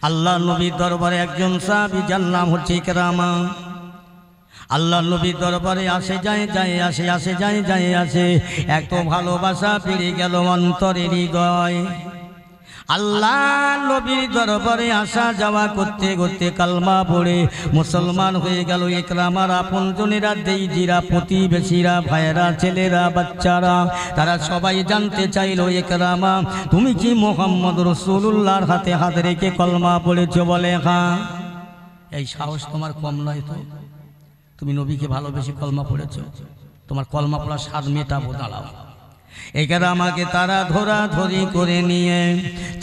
আল্লাহ নবীর দরবারে একজন সাহাবী যার নাম হচ্ছে ইকরামা। আল্লাহ নবীর দরবারে আসে যায় আসে এত ভালোবাসা বেড়ে গেল অন্তরের হৃদয়। আল্লাহ নবীর দরবারে আসা যাওয়া করতে করতে কালমা পড়ে মুসলমান হয়ে গেল ইকরামার আপনজনেরা, দেইজিরা, প্রতিবেশীরা, ভাইয়েরা, ছেলেরা, বাচ্চারা, তারা সবাই জানতে চাইল, ইকরামা তুমি কি মুহাম্মদ রাসূলুল্লাহর হাতে হাত রেখে কলমা পড়েছো? বলে হ্যাঁ। এই সাহস তোমার কম নয় তো? তুমি নবীকে ভালোবেসে কলমা পড়েছো, তোমার কলমা পড়ার স্বাদ মেটাবো, দাঁড়াও। ইকরামাকে তারা ধরাধরি করে নিয়ে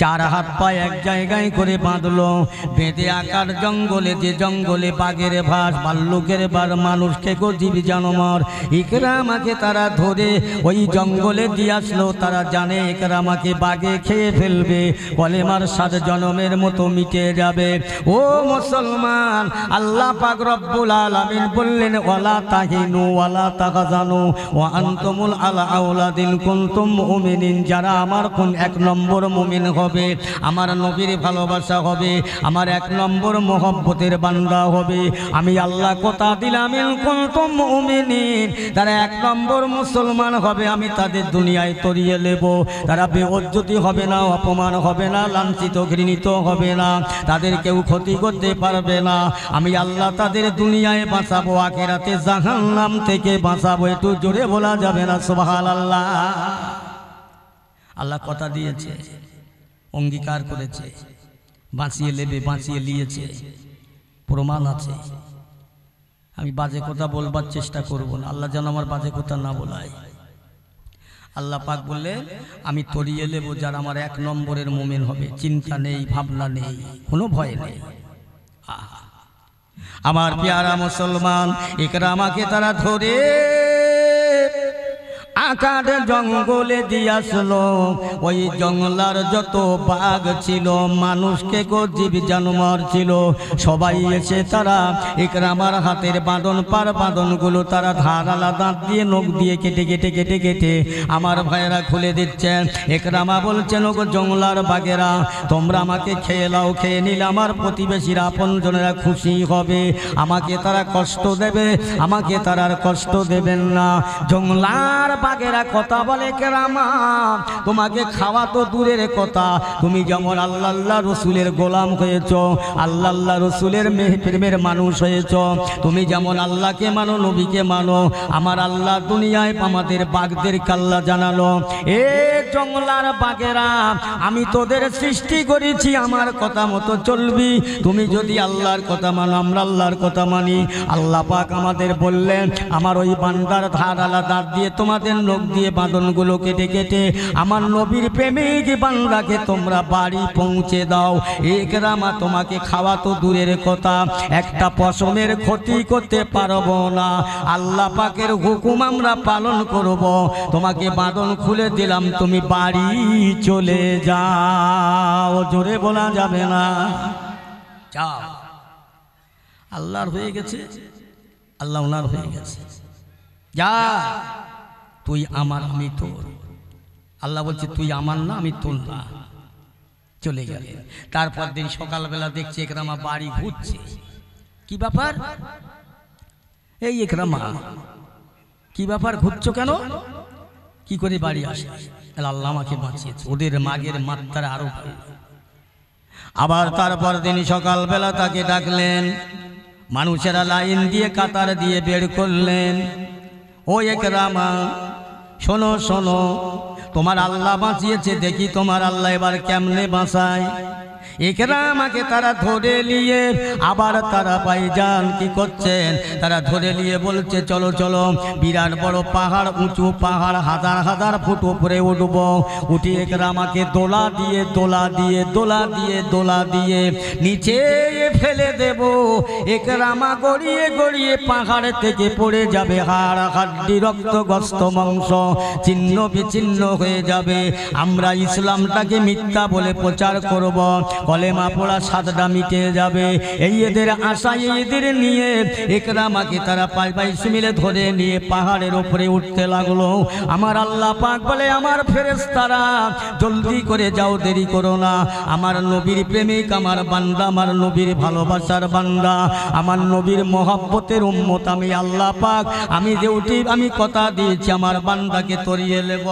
চার হাত পা এক জায়গায় করে বাঁধলো, বেঁধে আকার জঙ্গলে, যে জঙ্গলে বাঘের ভাস, ভাল্লুকের বার, মানুষকে গজিব জানোয়ার, ইকরামাকে তারা ধরে ওই জঙ্গলে দিয়ে আসলো। তারা জানে ইকরামাকে বাঘে খেয়ে ফেলবে, কলেমার 7 জনমের মতো মিটে যাবে। ও মুসলমান, আল্লাহ পাক রব্বুল আলামিন বললেন, ওয়ালা তাহিনু ওয়ালা তাহজানু ওয়া আনতুমুল আলা আওলাদিন কুনতুম মুমিনিন। যারা আমার কোন 1 নম্বর মুমিন হবে, আমার নবীর ভালোবাসা হবে, আমার 1 নম্বর মোহব্বতের বান্দা হবে, আমি আল্লাহ কথা দিলাম, কুনতুম মুমিনিন, তারা 1 নম্বর মুসলমান হবে, আমি তাদের দুনিয়ায় তরিয়ে নেব। তারা বেইজ্জতি হবে না, অপমান হবে না, লাঞ্ছিত ঘৃণিত হবে না, তাদের কেউ ক্ষতি করতে পারবে না। আমি আল্লাহ তাদের দুনিয়ায় বাঁচাবো, আখিরাতে জাহান্নাম থেকে বাঁচাবো। একটু জোরে বলা যাবে না সুবহানাল্লাহ? আল্লাহ কথা দিয়েছে, অঙ্গীকার করেছে, বাঁচিয়ে নেবে, বাঁচিয়ে নিয়েছে, প্রমাণ আছে। আমি বাজে কথা বলবার চেষ্টা করব না, আল্লাহ যেন আমার বাজে কথা না বলায়। আল্লাহ পাক বললে, আমি তরিয়ে নেব যারা আমার 1 নম্বরের মুমিন হবে, চিন্তা নেই, ভাবনা নেই, কোনো ভয় নেই। আমার প্যারা মুসলমান, ইকরামাকে তারা ধরে আকার জঙ্গলে দিয়ে আসলো। ওই জঙ্গলার যত বাঘ ছিল, মানুষকে গজিব জানোয়ার ছিল, সবাই এসে তারা ইকরামার হাতের বাঁধন, পার বাঁধনগুলো তারা ধারালা দাঁত দিয়ে, নখ দিয়ে কেটে আমার ভাইয়েরা খুলে দিচ্ছেন। ইকরামা বলছেন, ওগো জঙ্গলার বাঘেরা, তোমরা আমাকে খেয়ে নাও, খেয়ে নিলে আমার প্রতিবেশীরা, আপনজনেরা খুশি হবে, আমাকে তারা কষ্ট দেবে, আমাকে তারা আর কষ্ট দেবেন না। জঙ্গলার বাঘেরা কথা বলে, ইকরামা তোমাকে খাওয়া তো দূরের কথা, তুমি যেমন আল্লাহ রসুলের গোলাম হয়েছ, আল্লাহ রসুলের প্রেমের মানুষ হয়েছ, তুমি যেমন আল্লাহকে মানো, নবীকে মানো, আমার আল্লাহ দুনিয়ায় আমাদের বাঘদের কাল্লা জানালো, এ জঙ্গলার বাঘেরা, আমি তোদের সৃষ্টি করেছি, আমার কথা মতো চলবি, তুমি যদি আল্লাহর কথা মানো, আমরা আল্লাহর কথা মানি। আল্লাহ পাক আমাদের বললেন, আমার ওই বান্দার ধারালা দাঁত দিয়ে, তোমাদের নখ দিয়ে বাঁধনগুলো কেটে আমার নবীর প্রেমিক বান্দাকে তোমরা বাড়ি পৌঁছে দাও। ইকরামা তোমাকে খাওয়া তো দূরের কথা, একটা পশমের ক্ষতি করতে পারবো না, আল্লাহ পাকের হুকুম আমরা পালন করব, তোমাকে বাঁধন খুলে দিলাম, তুমি বাড়ি চলে যাও। জোরে বলা যাবে না, যাও। আল্লাহর হয়ে গেছে, আল্লাহ ওনার হয়ে গেছে, যা তুই আমার, আমি তোর। আল্লাহ বলছে, তুই আমার না, আমি তোর না। চলে গেলেন। তারপর দিন সকালবেলা দেখছে ইকরামা বাড়ি ঘুরছে। কি ব্যাপার? এই ইকরামা, কি ব্যাপার, ঘুরছো কেন? কি করে বাড়ি আসে? আল্লাহ আমাকে বাঁচিয়েছে। ওদের মাগের মাত্রা আরো ভালো। আবার তারপর দিন সকালবেলা তাকে ডাকলেন, মানুষেরা লাইন দিয়ে, কাতার দিয়ে বের করলেন। ও ইকরামা, শোনো শোনো, তোমার আল্লাহ বাঁচিয়েছে, দেখি তোমার আল্লাহ এবার কেমনে বাঁচায়। ইকরামাকে তারা ধরে নিয়ে আবার তারা ভাইজান কি করছেন, তারা ধরে নিয়ে বলছে, চলো চলো, বিরাট বড় পাহাড়, উঁচু পাহাড়, হাজার হাজার ফুট উপরে উঠব, উঠে ইকরামাকে দোলা দিয়ে নিচে ফেলে দেব। ইকরামা গড়িয়ে গড়িয়ে পাহাড় থেকে পড়ে যাবে, হাড় হাড্ডি, রক্ত, গোস্ত, মাংস ছিন্ন বিচ্ছিন্ন হয়ে যাবে। আমরা ইসলামটাকে মিথ্যা বলে প্রচার করব, কলেমা পড়া সাতটা মিটে যাবে। এই এদের আশায় এদের নিয়ে ইকরামাকে তারা পাই পাই মিলে ধরে নিয়ে পাহাড়ের উপরে উঠতে লাগলো। আমার আল্লাহ পাক বলে, আমার ফেরেশতারা জলদি করে যাও, দেরি করো না। আমার নবীর প্রেমিক, আমার বান্দা, আমার নবীর ভালোবাসার বান্দা, আমার নবীর মহব্বতের উম্মত আমি আল্লাহ পাক, আমি ডিউটি, আমি কথা দিয়েছি আমার বান্দাকে তরিয়ে নেব।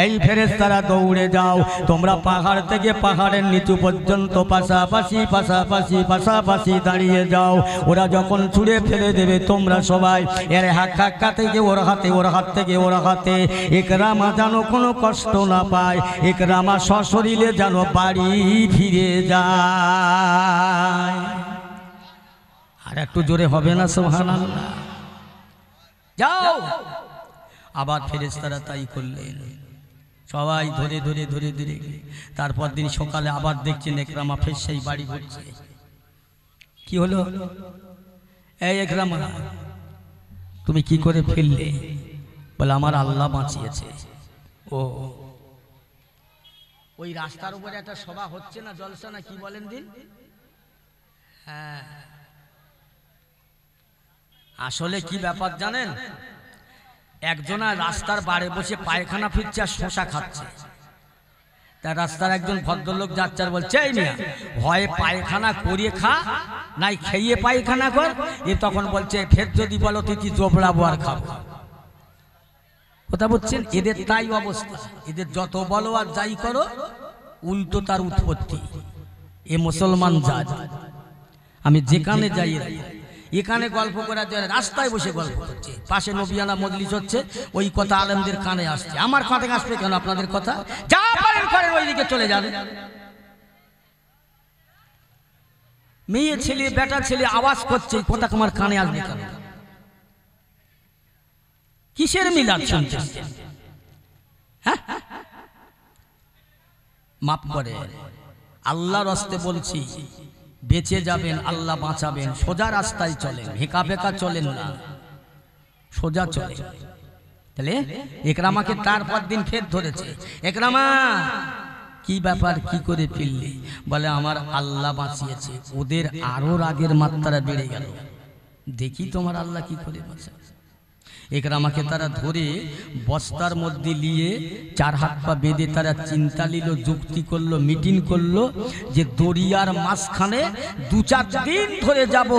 এই ফেরেশতারা দৌড়ে যাও, তোমরা পাহাড় থেকে পাহাড়ের নিচু পর্যন্ত পাশাপাশি পাশাপাশি পাশাপাশি দাঁড়িয়ে যাও। ওরা যখন ছুঁড়ে ফেলে দেবে তোমরা সবাই এর হাক্কা থেকে ওর হাতে, ওর হাত থেকে ওর হাতে, ইকরামা যেন কোনো কষ্ট না পায়, ইকরামা সশরীরে যেন বাড়ি ফিরে যায়। আর একটু জোরে হবে না সুবহানাল্লাহ? যাও। আবার ফেরেশতারা তাই করলেন, সবাই ধরে ধরে ধরে ধরে। তারপর দিন সকালে আবার দেখছেন ইকরামা ফের সেই বাড়ি ঘুরছে। কি হলো? এই ইকরামা, তুমি কি করে ফেললে? বলে, আমার আল্লাহ বাঁচিয়েছে। ও, ওই রাস্তার উপরে একটা সভা হচ্ছে না, জলসা না কি বলেন দিন? হ্যাঁ, আসলে কি ব্যাপার জানেন? একজনা রাস্তার বারে বসে পায়খানা ফিরছে আর শশা খাচ্ছে। তার রাস্তার একজন ভদ্রলোক যাচ্ছে আর বলছে, এই মিয়া, হয় পায়খানা করিয়ে খা, নাই খেয়ে পায়খানা কর। এ তখন বলছে, ফের যদি বলো তুই কি জোবড়াবো আর খাবো। কথা বলছেন? এদের তাই অবস্থা, এদের যত বলো আর যাই করো উল্টো তার উৎপত্তি। এ মুসলমান জাত, আমি যেখানে যাই, এখানে গল্প করার জন্য রাস্তায় বসে গল্প করছে, পাশে নবিয়ানা মজলিস হচ্ছে, ওই কথা আলেমদের কানে আসছে। আমার কানে আসবে কেন আপনাদের কথা? যা পারেন করেন, ওইদিকে চলে যান। মেয়ে ছেলে বেটা ছেলে আওয়াজ করছে, কথা আমার কানে আসবে কেন? কিসের মিলাদ শুনছে? হ্যাঁ, মাফ করে, আল্লাহর রাস্তে বলছি, বেঁচে যাবেন, আল্লাহ বাঁচাবেন, সোজা রাস্তায় চলেন, হেঁকা বেঁকা চলেন না, সোজা চলেন। তাহলে ইকরামাকে তারপর দিন ফের ধরেছে। ইকরামা, কি ব্যাপার, কি করে ফিরলে? বলে, আমার আল্লাহ বাঁচিয়েছে। ওদের আরো রাগের মাত্রা বেড়ে গেল, দেখি তোমার আল্লাহ কি করে বাঁচায়। ইকরামাকে তারা ধরে বস্তার মধ্যে নিয়ে চার হাত পা বেঁধে তারা চিন্তা নিল, যুক্তি করলো, মিটিং করলো যে দরিয়ার মাঝখানে 2-4 দিন ধরে যাব,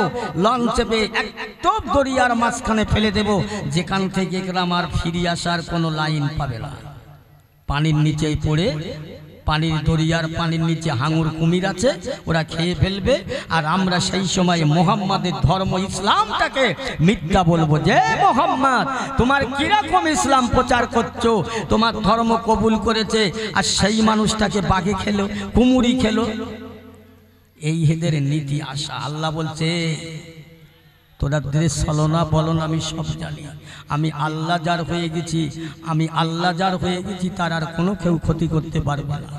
লঞ্চে একদম দরিয়ার মাঝখানে ফেলে দেব, যেখান থেকে ইকরামার ফিরে আসার কোনো লাইন পাবে না। পানির নিচেই পড়ে, পানির দরিয়ার পানির নিচে হাঙুর কুমির আছে, ওরা খেয়ে ফেলবে। আর আমরা সেই সময় মুহাম্মাদের ধর্ম ইসলামটাকে মিথ্যা বলবো যে, মুহাম্মদ তোমার কিরকম ইসলাম প্রচার করছো, তোমার ধর্ম কবুল করেছে, আর সেই মানুষটাকে বাঘে খেলো, কুমুরি খেলো। এই হেদের নীতি আশা। আল্লাহ বলছে, তোরা দেশ চলো না, বলো না, আমি সব জানি, আমি আল্লাহ যার হয়ে গেছি, আমি আল্লাহ যার হয়ে গেছি, তার আর কোনো কেউ ক্ষতি করতে পারবে না।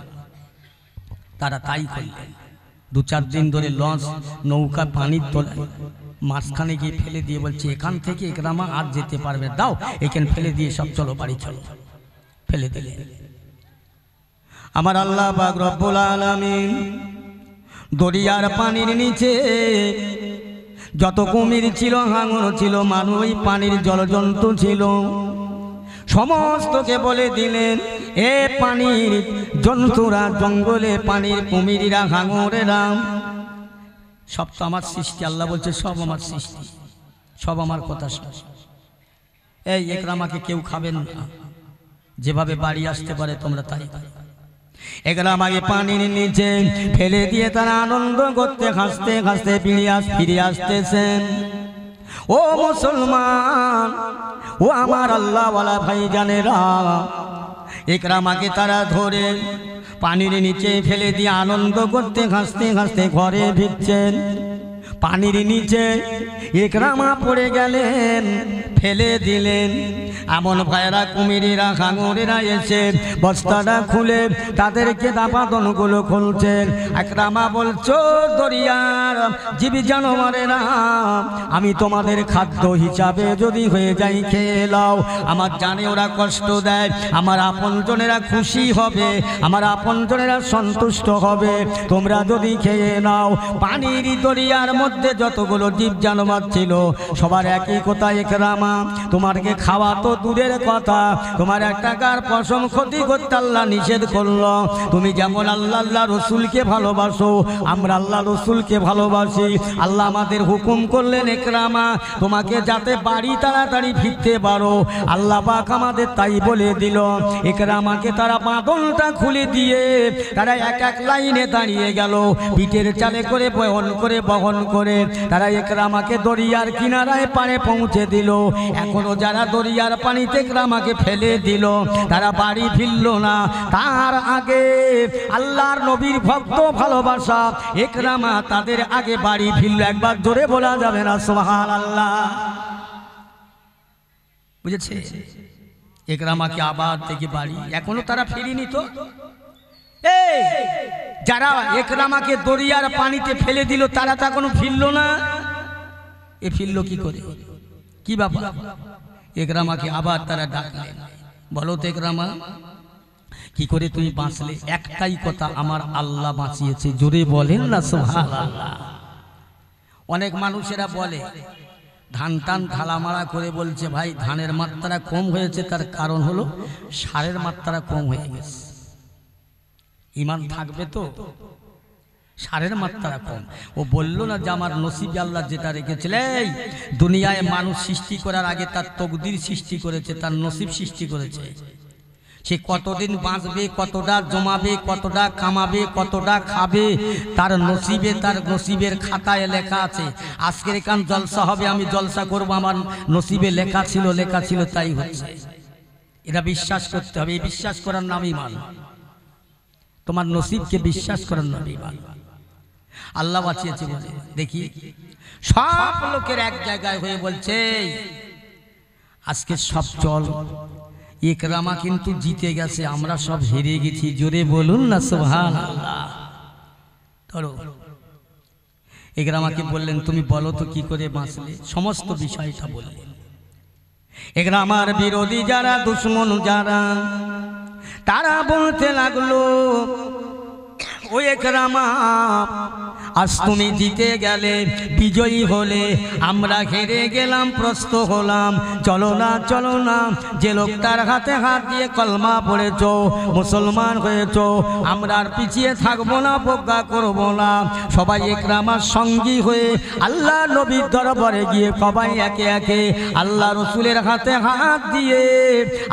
তারা তাই করলেন। 2-4 দিন ধরে লঞ্চ, নৌকা পানির তলায় মাঝখানে গিয়ে ফেলে দিয়ে বলছে, এখান থেকে ইকরামা আর যেতে পারবে, দাও এখানে ফেলে দিয়ে সব চলো বাড়ি চলো। ফেলে দিলে। আমার আল্লাহ পাক রব্বুল আলামিন দরিয়ার পানির নিচে যত কুমির ছিল, হাঙর ছিল, মানুষ, পানির জলজন্তু ছিল, সমস্তকে বলে দিলেন, এ পানির জন্তুরা, জঙ্গলে পানির কুমিরেরা, হাঙরেরা, সব তো আমার সৃষ্টি। আল্লাহ বলছে, সব আমার সৃষ্টি, সব আমার কথা। এই ইকরামাকে কেউ খাবেন না, যেভাবে বাড়ি আসতে পারে তোমরা তাই। ইকরামাকে পানির নিচে ফেলে দিয়ে তারা আনন্দ করতে, হাসতে হাসতে ফিরে আসতেছেন। ও মুসলমান, ও আমার আল্লাহওয়ালা ভাইজানেরা, ইকরামাকে তারা ধরে পানির নিচে ফেলে দিয়ে আনন্দ করতে, হাসতে হাসতে ঘরে ফিরছেন। পানির নিচে ইকরামা পড়ে গেলেন, ফেলে দিলেন। এমন ভাইরা কুমিরেরা হাঙরেরা এসে বস্তাটা খুলে তাদেরকে দাপাদনগুলো খুলছেন। ইকরামা বলছো দরিয়ার জীব জানোয়ারেরা, আমি তোমাদের খাদ্য হিসাবে যদি হয়ে যাই খেয়ে নাও। আমার জানে ওরা কষ্ট দেয়, আমার আপনজনেরা খুশি হবে, আমার আপনজনেরা সন্তুষ্ট হবে, তোমরা যদি খেয়ে নাও। পানির দরিয়ার মধ্যে যতগুলো জীব জানোয়ার ছিল সবার একই কথা, ইকরামা তোমাকে খাওয়া তো দূরের কথা, তোমার এক টাকার পশম ক্ষতি করতে আল্লাহ নিষেধ করলো। তুমি যেমন আল্লাহ রসুলকে ভালোবাসো, আমরা আল্লাহ রসুলকে ভালোবাসি। আল্লাহ আমাদের হুকুম করলেন ইকরামা তোমাকে যাতে বাড়ি তাড়াতাড়ি ফিরতে পারো। আল্লাহ পাক আমাদের তাই বলে দিল। ইকরামাকে তারা বাঁধনটা খুলে দিয়ে তারা এক এক লাইনে দাঁড়িয়ে গেল, পিঠের চালে করে বহন করে তারা ইকরামাকে দরিয়ার কিনারায় পারে পৌঁছে দিল। এখনো যারা দরিয়ার পানিতে ইকরামাকে ফেলে দিল তারা বাড়ি ফিরল না। তার আগে আল্লাহর নবীর ভক্ত ভালোবাসা ইকরামা তাদের আগে বাড়ি ফিরল। একবার জোরে বলা যাবে না সুবহানাল্লাহ? বুঝেছে? ইকরামাকে আবার থেকে বাড়ি, এখনো তারা ফিরেনি। তো এই যারা ইকরামাকে দরিয়ার পানিতে ফেলে দিল তারা তো এখনো ফিরল না। এ ফিরল কি করে? কি ব্যাপার? ইকরামাকে আবার তারা ডাকলেন, বলো তো ইকরামা কি করে তুমি বাঁচলে? একটাই কথা, আমার আল্লাহ বাঁচিয়েছে। জোরে বলেন না সুবহানাল্লাহ? অনেক মানুষেরা বলে ধান টান ঢালামারা করে বলছে ভাই ধানের মাত্রা কম হয়েছে, তার কারণ হলো সারের মাত্রা কম হয়ে গেছে। ঈমান থাকবে তো? সারের মাত্রা কম। ও বলল না যে আমার নসিবে আল্লাহ যেটা রেখেছিলেন, দুনিয়ায় মানুষ সৃষ্টি করার আগে তার তকদির সৃষ্টি করেছে, তার নসিব সৃষ্টি করেছে। সে কতদিন বাঁচবে, কতটা জমাবে, কতটা কামাবে, কতটা খাবে, তার নসিবে, তার নসিবের খাতায় লেখা আছে। আজকের এখান জলসা হবে, আমি জলসা করব, আমার নসিবে লেখা ছিল তাই হচ্ছে। এটা বিশ্বাস করতে হবে। এই বিশ্বাস করার নামই ঈমান। তোমার নসিবকে বিশ্বাস করার নামই ঈমান। আল্লাহ বাঁচিয়েছে বলে দেখি সব লোকের এক জায়গায় হয়ে বলছে আজকে সব চল, ইকরামা কিন্তু জিতে গেছে, আমরা সব হেরে গেছি। জোরে বলুন না সুবহানাল্লাহ? ধরো ইকরামাকে বললেন তুমি বলো তো কি করে বাঁচলে, সমস্ত বিষয়টা বললেন। ইকরামার বিরোধী যারা, দুশ্মন যারা, তারা বলতে লাগলো ও ইকরামা আজ তুমি জিতে গেলে, বিজয়ী হলে, আমরা হেরে গেলাম, প্রস্ত হলাম। চলো না, যে লোকটার হাতে হাত দিয়ে কলমা পড়েছো, মুসলমান হয়েছো, আমরা আর পিছিয়ে থাকবো না, প্রজ্ঞা করবো না। সবাই ইকরামার সঙ্গী হয়ে আল্লাহ নবীর দরবারে গিয়ে সবাই একে একে আল্লাহ রসুলের হাতে হাত দিয়ে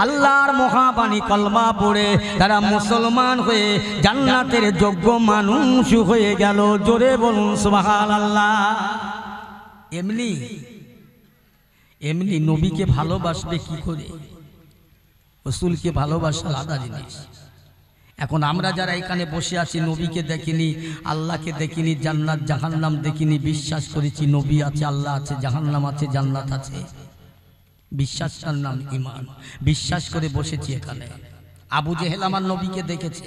আল্লাহর মহাবাণী কলমা পড়ে তারা মুসলমান হয়ে জান্নাতের যোগ্য মানুষ হয়ে গেল। জোরে বলুন সুবহানাল্লাহ? এমনি নবীকে ভালোবাসবে কি করে? রাসূলকে ভালোবাসা আলাদা জিনিস। এখন আমরা যারা এখানে বসে আছি নবীকে দেখিনি, আল্লাহকে দেখিনি, জান্নাত জাহান্নাম দেখিনি, বিশ্বাস করেছি নবী আছে, আল্লাহ আছে, জাহান্নাম আছে, জান্নাত আছে, বিশ্বাসটার নাম ঈমান। বিশ্বাস করে বসেছি এখানে। আবু জেহেল আমার নবীকে দেখেছে,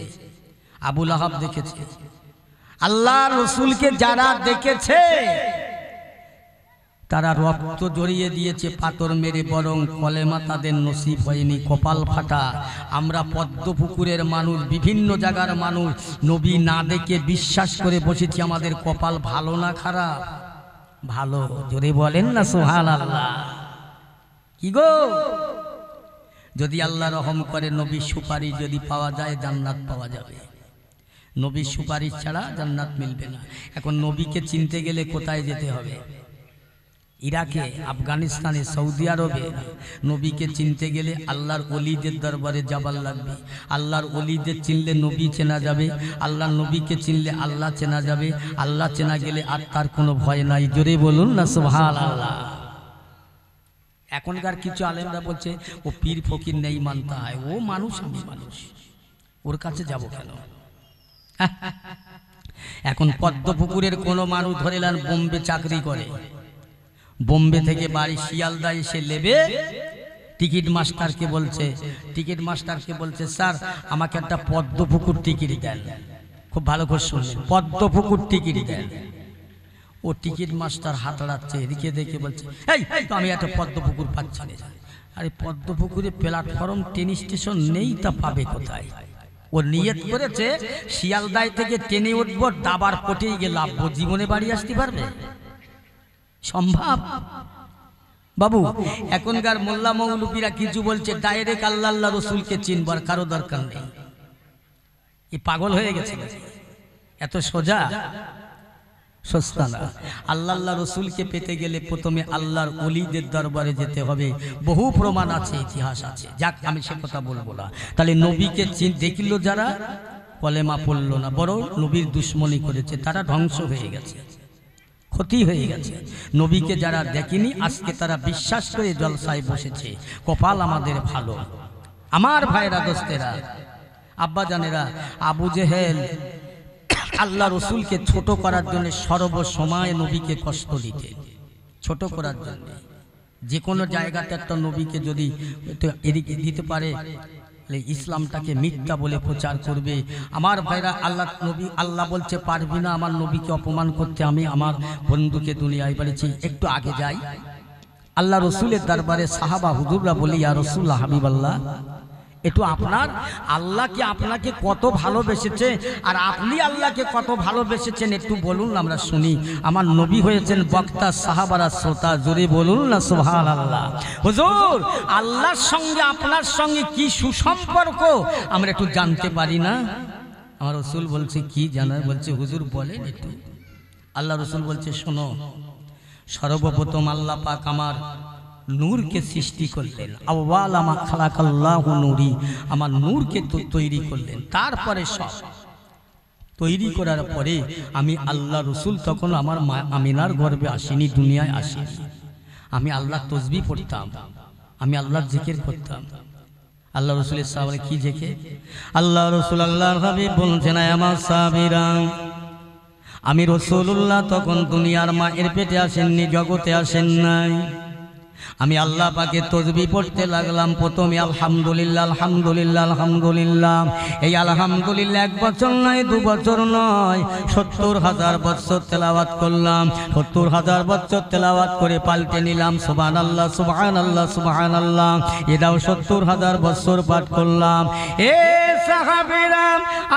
আবু লাহাব দেখেছে। আল্লাহ রসুলকে যারা দেখেছে তারা রক্ত জড়িয়ে দিয়েছে পাথর মেরে, বরং কলেমা তাদের নসিব হয়নি, কপাল ফাটা। আমরা পদ্মপুকুরের মানুষ, বিভিন্ন জায়গার মানুষ, নবী না দেখে বিশ্বাস করে বসেছি। আমাদের কপাল ভালো না খারাপ? ভালো। জোরে বলেন না সুবহানাল্লাহ? কি গো, যদি আল্লাহ রহম করে নবীর সুপারিশ যদি পাওয়া যায় জান্নাত পাওয়া যাবে। নবীর সুপারিশ ছাড়া জান্নাত মিলবে না। এখন নবীকে চিনতে গেলে কোথায় যেতে হবে? ইরাকে, আফগানিস্তানে, সৌদি আরবে। নবীকে চিনতে গেলে আল্লাহর ওলিদের দরবারে যাবার লাগবে। আল্লাহর ওলিদের চিনলে নবী চেনা যাবে, আল্লাহর নবীকে চিনলে আল্লাহ চেনা যাবে। আল্লাহ চেনা গেলে আর তার কোনো ভয় নাই। জোরে বলুন না সুবহানাল্লাহ? এখনকার কিছু আলেমরা বলছে ও পীর ফকির নেই মানতে হয়, ও মানুষ, আমি মানুষ, ওর কাছে যাব কেন? এখন পদ্মপুকুরের কোনো মানুষ ধরে নেন বোম্বে চাকরি করে, বোম্বে থেকে বাড়ি শিয়ালদা এসে নেবে, টিকিট মাস্টারকে বলছে স্যার আমাকে একটা পদ্মপুকুর টিকিট দেন। খুব ভালো করে শুনলেন, পদ্মপুকুর টিকিট দেন। ও টিকিট মাস্টার হাত হারাচ্ছে, এদিকে দেখে বলছে এই তো আমি একটা পদ্মপুকুর পাচ্ছি না। আরে পদ্মপুকুরে প্ল্যাটফর্ম ট্রেন স্টেশন নেই, তা পাবে কোথায়? ও নিয়ত করেছে শিয়ালদায় থেকে ট্রেনে উঠবো, দাবার পটেই গিয়ে লাভবো, জীবনে বাড়ি আসতে পারবে? সম্ভব? বাবু এখনকার মোল্লা মৌলবীরা কিছু বলছে ডাইরেক্ট আল্লাহ আল্লাহ রসুলকে চিনবার কারো দরকার নেই। এই পাগল হয়ে গেছে, এত সোজা সস্তা না। আল্লাহ আল্লাহ রসুলকে পেতে গেলে প্রথমে আল্লাহর ওলিদের দরবারে যেতে হবে, বহু প্রমাণ আছে, ইতিহাস আছে। যাক আমি সে কথা বলবো না। তাহলে নবীকে দেখল যারা, কলেমা পড়ল না, বরং নবীর দুশ্মনী করেছে, তারা ধ্বংস হয়ে গেছে, ক্ষতি হয়ে গেছে। নবীকে যারা দেখেনি আজকে তারা বিশ্বাস করে জলসায় বসেছে, কপাল আমাদের ভালো। আমার ভাইরা, দোস্তেরা, আব্বা জানেরা, আবু জেহেল আল্লাহ রসুলকে ছোট করার জন্য সর্বসময় নবীকে কষ্ট দিতে, ছোট করার জন্য। যে কোনো জায়গাতে একটা নবীকে যদি এদিকে দিতে পারে, ইসলামটাকে মিথ্যা বলে প্রচার করবে। আমার ভাইরা, আল্লাহ বলছে পারবি না আমার নবীকে অপমান করতে। আমি আমার বন্ধুকে দুনিয়ায় বলেছি, একটু আগে যাই, আল্লাহ রসুলের দরবারে সাহাবা হুজুররা বলি, ইয়া রাসূলুল্লাহ, হাবিবাল্লাহ, একটু আপনার আল্লাহকে আপনাকে কত ভালোবেসেছে আর আপনি আল্লাহকে কত ভালোবেসেছেন একটু বলুন, আমরা শুনি। আমার নবী হয়েছেন বক্তা, সাহাবারা শ্রোতা, জোরে বলুন না সুবহানাল্লাহ। হুজুর, আল্লাহর সঙ্গে আপনার সঙ্গে কি সুসম্পর্ক আমরা একটু জানতে পারি না? আমার রসুল বলছে কি জানার? বলছে হুজুর বলেন একটু। আল্লাহ রসুল বলছে শোনো, সর্বপ্রথম আল্লাহ পাক আমার নূরকে সৃষ্টি করলেন, আউয়ালা মা খালাকাল্লাহু নূরি, আমার নূরকে তো তৈরি করলেন। তারপরে সব তৈরি করার পরে আমি আল্লাহ রসুল তখন আমার মা আমিনার গর্ভে আসিনি, দুনিয়ায় আসিনি। আমি আল্লাহ তসবিহ পড়তাম, আমি আল্লাহর জিকির করতাম। আল্লাহ রসুলের সাহাবারা কি জিকির? আল্লাহ রসুল আল্লাহর হাবিব বলছেন, আমার সাহাবীরা, আমি রাসূলুল্লাহ তখন দুনিয়ার মায়ের পেটে আসেননি, জগতে আসেন নাই। আমি আল্লাহ পাকে তসবিহ পড়তে লাগলাম। প্রথমে আলহামদুলিল্লাহ আলহামদুলিল্লাহ আলহামদুলিল্লাহ। এই আলহামদুলিল্লাহ 1 বছর নয়, 2 বছর নয়, 70,000 বছর তেলাওয়াত করলাম। 70,000 বছর তেলাওয়াত করে পাল্টে নিলাম সুবহানাল্লাহ সুবহানাল্লাহ সুবহানাল্লাহ। এটাও 70,000 বছর পাঠ করলাম। এ সাহাবীরা,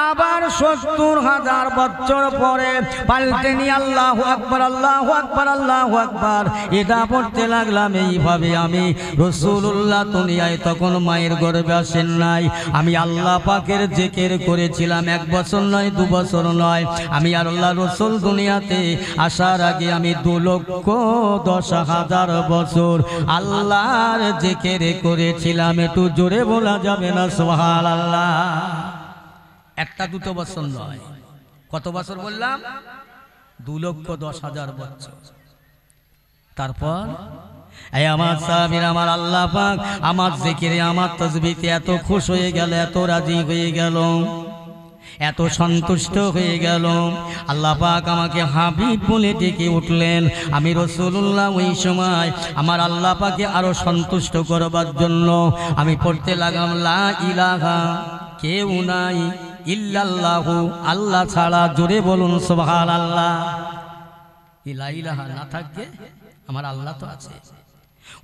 আবার 70,000 বছর পরে পাল্টে নিয়ে আল্লাহু আকবার আল্লাহু আকবার আল্লাহু আকবার এটা পড়তে লাগলাম। এইভাবে আমি রাসূলুল্লাহ দুনিয়ায় তখন মায়ের গর্ভে আসেন নাই। আমি আল্লাহ পাকের জিকির করেছিলাম 1 বছর নয়, 2 বছর নয়। আমি আর আল্লাহ রাসূল দুনিয়াতে আসার আগে আমি 2,10,000 বছর আল্লাহর জিকির করেছিলাম। একটু জোরে বলা যাবে না সুবহানাল্লাহ? 1-2 বছর নয়, কত বছর বললাম? 2,10,000 বছর। তারপর এই আমার সাহাবীর, আমার আল্লাহ পাক আমার জিকিরে, আমার তাসবিহতে এত খুশি হয়ে গেল, এত রাজি হয়ে গেল, এত সন্তুষ্ট হয়ে গেল। আল্লাহ পাক আমাকে হাবিব বলে ডেকে উঠলেন। আমি রাসূলুল্লাহ ওই সময় আমার আল্লাহ পাকে আরো সন্তুষ্ট করবার জন্য আমি পড়তে লাগলাম, লা ইলাহা, কেউ নাই, ইল্লাল্লাহু, আল্লাহ ছাড়া। জোরে বলুন সুবহানাল্লাহ। লা ইলাহা না থাকে, আমার আল্লাহ তো আছে।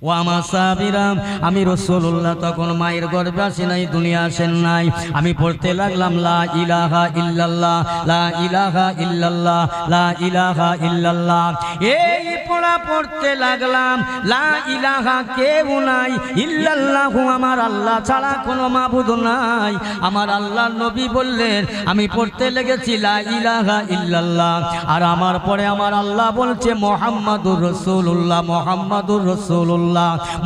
ও আমার সাহাবীরা, আমি রাসূলুল্লাহ তখন মায়ের গর্ভে আসি নাই, দুনিয়া আসেন নাই। আমি পড়তে লাগলাম, লা ইলাহা ইল্লাল্লাহ, লা ইলাহা ইল্লাল্লাহ, লা ইলাহা ইল্লাল্লাহ। এই পড়া পড়তে লাগলাম, লা ইলাহা, কেউ নাই, ইল্লাল্লাহু, আমার আল্লাহ ছাড়া কোনো মাবুদ নাই। আমার আল্লাহর নবী বললেন, আমি পড়তে লেগেছি লা ইলাহা ইল্লাল্লাহ, আর আমার পরে আমার আল্লাহ বলছে মুহাম্মাদুর রাসূলুল্লাহ, মুহাম্মাদুর রাসূলুল্লাহ,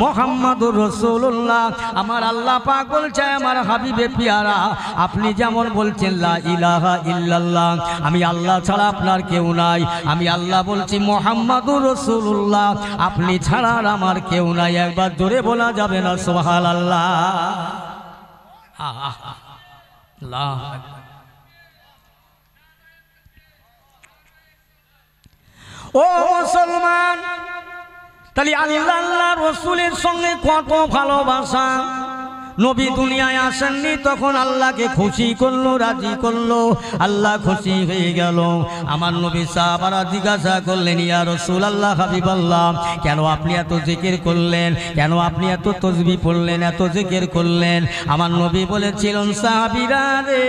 মুহাম্মাদুর রাসূলুল্লাহ। আমার আল্লাহ পাক বলছে, আমার হাবিবে পিয়ারা, আপনি যেমন বলছেন লা ইলাহা ইল্লাল্লাহ, আমি আল্লাহ ছাড়া আপনার কেউ নাই। আমি আল্লাহ বলছি মুহাম্মাদুর রাসূলুল্লাহ, আপনি ছাড়া আমার কেউ নাই। একবার জোরে বলা যাবে না সুবহানাল্লাহ? আল্লাহ ও মুসলমান, তাহলে আল্লাহ রসুলের সঙ্গে কত ভালোবাসা। নবী দুনিয়ায় আসেননি, তখন আল্লাহকে খুশি করলো, রাজি করলো, আল্লাহ খুশি হয়ে গেল। আমার নবী সাহাবারা জিজ্ঞাসা করলেন, ইয়া রাসূলুল্লাহ, হাবিবাল্লাহ, কেন আপনি এত জিকির করলেন, কেন আপনি এত তাসবিহ পড়লেন, এত জিকির করলেন? আমার নবী বলেছিলেন, সাহাবীরা রে,